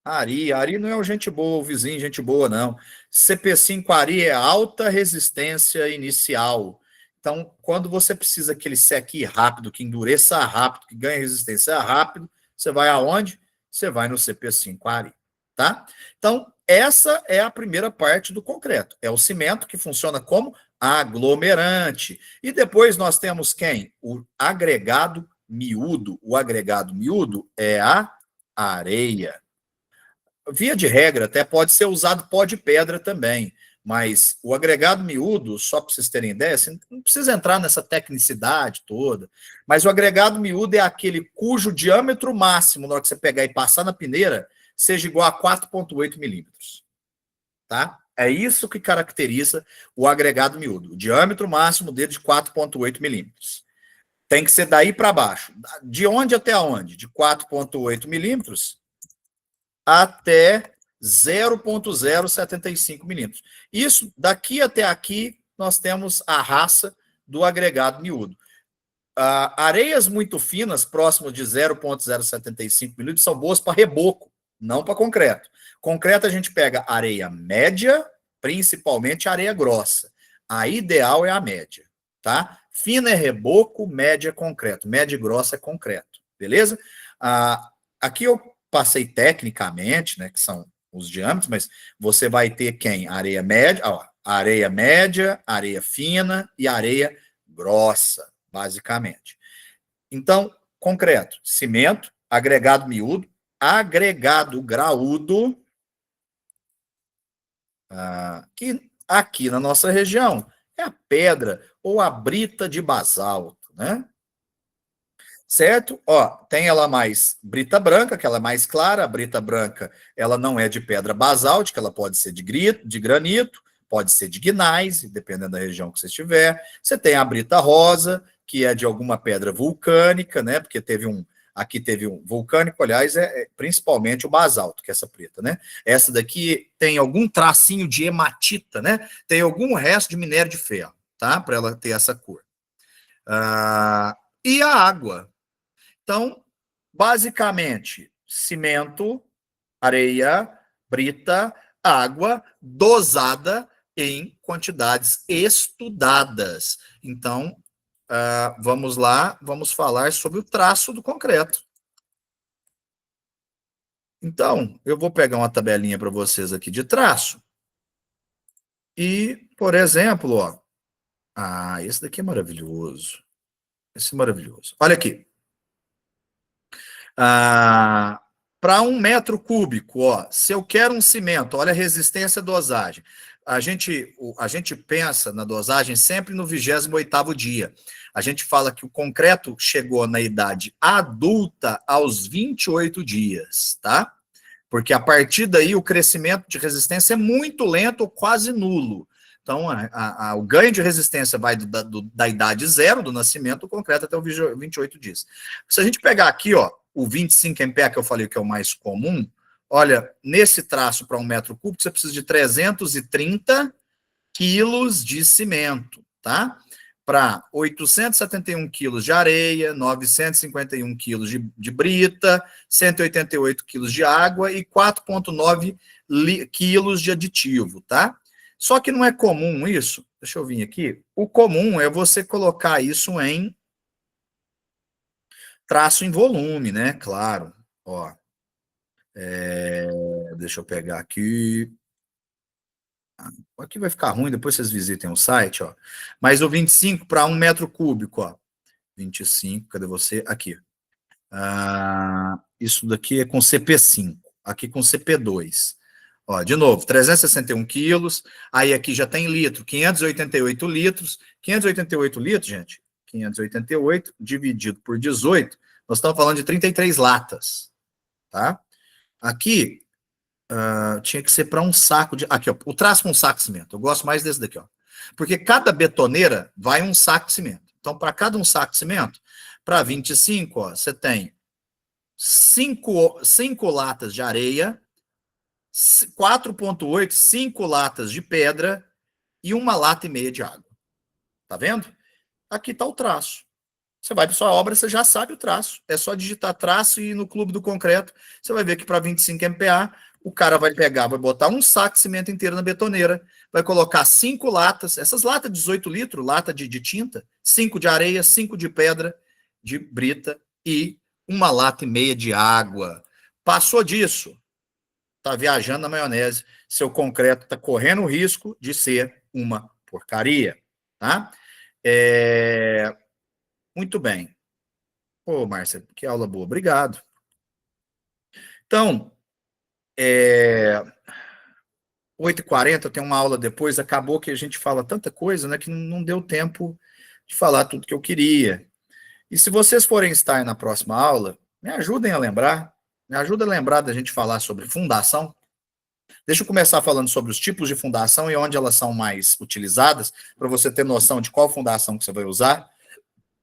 Ari não é o gente boa, o vizinho gente boa, não. CP5 Ari é alta resistência inicial. Então, quando você precisa que ele seque rápido, que endureça rápido, que ganhe resistência rápido, você vai aonde? Você vai no CP5 Ari, tá? Então, essa é a primeira parte do concreto. É o cimento que funciona como aglomerante. E depois nós temos quem? O agregado miúdo. O agregado miúdo é a areia. Via de regra, até pode ser usado pó de pedra também, mas o agregado miúdo, só para vocês terem ideia, assim, não precisa entrar nessa tecnicidade toda, mas o agregado miúdo é aquele cujo diâmetro máximo, na hora que você pegar e passar na peneira, seja igual a 4,8 milímetros. Tá? É isso que caracteriza o agregado miúdo, o diâmetro máximo dele de 4,8 milímetros. Tem que ser daí para baixo. De onde até onde? De 4,8 milímetros até 0,075 milímetros. Isso, daqui até aqui, nós temos a raça do agregado miúdo. Areias muito finas, próximas de 0,075 milímetros, são boas para reboco, não para concreto. Concreto a gente pega areia média, principalmente areia grossa. A ideal é a média, tá? Fina é reboco, média é concreto. Média e grossa é concreto, beleza? Aqui eu passei tecnicamente, né, que são os diâmetros, mas você vai ter quem? Areia média, areia média, areia fina e areia grossa, basicamente. Então, concreto, cimento, agregado miúdo, agregado graúdo, que aqui na nossa região é a pedra ou a brita de basalto, né? Certo? Ó, tem ela mais brita branca, que ela é mais clara. A brita branca, ela não é de pedra basáltica, ela pode ser de granito, pode ser de gneiss, dependendo da região que você estiver. Você tem a brita rosa, que é de alguma pedra vulcânica, né? Porque aqui teve um vulcânico, aliás, principalmente o basalto, que é essa preta, né? Essa daqui tem algum tracinho de hematita, né? Tem algum resto de minério de ferro, tá? Para ela ter essa cor. E a água. Então, basicamente, cimento, areia, brita, água, dosada em quantidades estudadas. Então, vamos lá, vamos falar sobre o traço do concreto. Então, eu vou pegar uma tabelinha para vocês aqui de traço. E, por exemplo, ó, esse daqui é maravilhoso. Esse é maravilhoso. Olha aqui. Para 1 metro cúbico, ó, se eu quero um cimento, olha a resistência à dosagem. A gente pensa na dosagem sempre no 28º dia. A gente fala que o concreto chegou na idade adulta aos 28 dias, tá? Porque a partir daí o crescimento de resistência é muito lento ou quase nulo. Então, o ganho de resistência vai da idade zero, do nascimento, do concreto até o 28 dias. Se a gente pegar aqui, ó, o 25 MPa, que eu falei que é o mais comum, olha, nesse traço para 1 metro cúbico, você precisa de 330 quilos de cimento, tá? Para 871 quilos de areia, 951 quilos de brita, 188 quilos de água e 4,9 quilos de aditivo, tá? Só que não é comum isso. Deixa eu vir aqui. O comum é você colocar isso em traço em volume, né? Claro. Ó. Deixa eu pegar aqui. Aqui vai ficar ruim, depois vocês visitem o site, ó. Mas o 25 para 1 metro cúbico, ó. 25, cadê você? Aqui. Isso daqui é com CP5. Aqui com CP2. Ó, de novo, 361 quilos. Aí aqui já tem litro, 588 litros. 588 litros, gente. 588 dividido por 18. Nós estamos falando de 33 latas. Tá? Aqui, tinha que ser para um saco de... Aqui, ó, o traço com um saco de cimento. Eu gosto mais desse daqui, ó. Porque cada betoneira vai um saco de cimento. Então, para cada um saco de cimento, para 25, ó, você tem 5 latas de areia, 4,8, 5 latas de pedra e 1,5 lata de água. Tá vendo? Aqui está o traço. Você vai para sua obra, você já sabe o traço. É só digitar traço e ir no Clube do Concreto. Você vai ver que para 25 MPa, o cara vai pegar, vai botar um saco de cimento inteiro na betoneira, vai colocar 5 latas, essas latas de 18 litros, lata de tinta, 5 de areia, 5 de pedra, de brita e 1,5 lata de água. Passou disso, tá viajando na maionese, seu concreto tá correndo o risco de ser uma porcaria, tá? Muito bem. Ô, Márcia, que aula boa. Obrigado. Então, 8h40, eu tenho uma aula depois, acabou que a gente fala tanta coisa, né, que não deu tempo de falar tudo que eu queria. E se vocês forem estar na próxima aula, me ajudem a lembrar, me ajuda a lembrar da gente falar sobre fundação. Deixa eu começar falando sobre os tipos de fundação e onde elas são mais utilizadas, para você ter noção de qual fundação que você vai usar,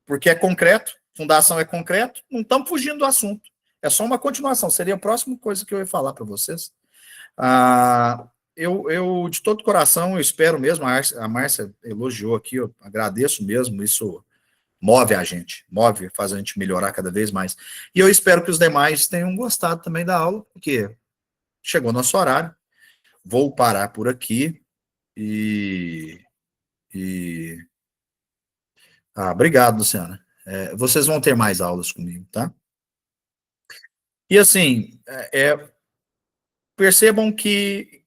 porque é concreto, fundação é concreto, não estamos fugindo do assunto, é só uma continuação, seria a próxima coisa que eu ia falar para vocês. Eu, de todo coração, eu espero mesmo, a Márcia elogiou aqui, eu agradeço mesmo, isso move a gente, faz a gente melhorar cada vez mais. E eu espero que os demais tenham gostado também da aula, porque chegou nosso horário, vou parar por aqui obrigado, Luciana. Vocês vão ter mais aulas comigo, tá? E assim, percebam que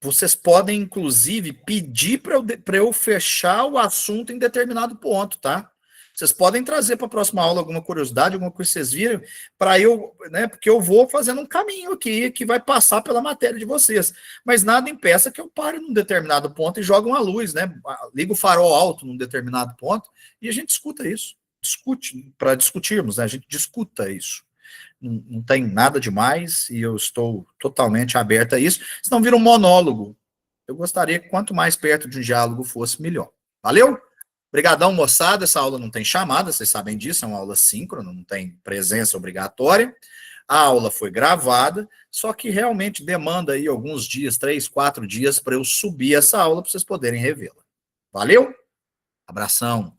vocês podem, inclusive, pedir para eu fechar o assunto em determinado ponto, tá? Vocês podem trazer para a próxima aula alguma curiosidade, alguma coisa que vocês viram, para eu, né? Porque eu vou fazendo um caminho aqui que vai passar pela matéria de vocês. Mas nada impeça que eu pare num determinado ponto e jogue uma luz, né? Liga o farol alto num determinado ponto e a gente escuta isso. Discute, para discutirmos, né? A gente discuta isso. Não tem nada demais e eu estou totalmente aberto a isso. Senão vira um monólogo. Eu gostaria que quanto mais perto de um diálogo fosse, melhor. Valeu? Obrigadão, moçada. Essa aula não tem chamada, vocês sabem disso, é uma aula síncrona, não tem presença obrigatória. A aula foi gravada, só que realmente demanda aí alguns dias, 3, 4 dias, para eu subir essa aula para vocês poderem revê-la. Valeu? Abração.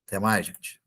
Até mais, gente.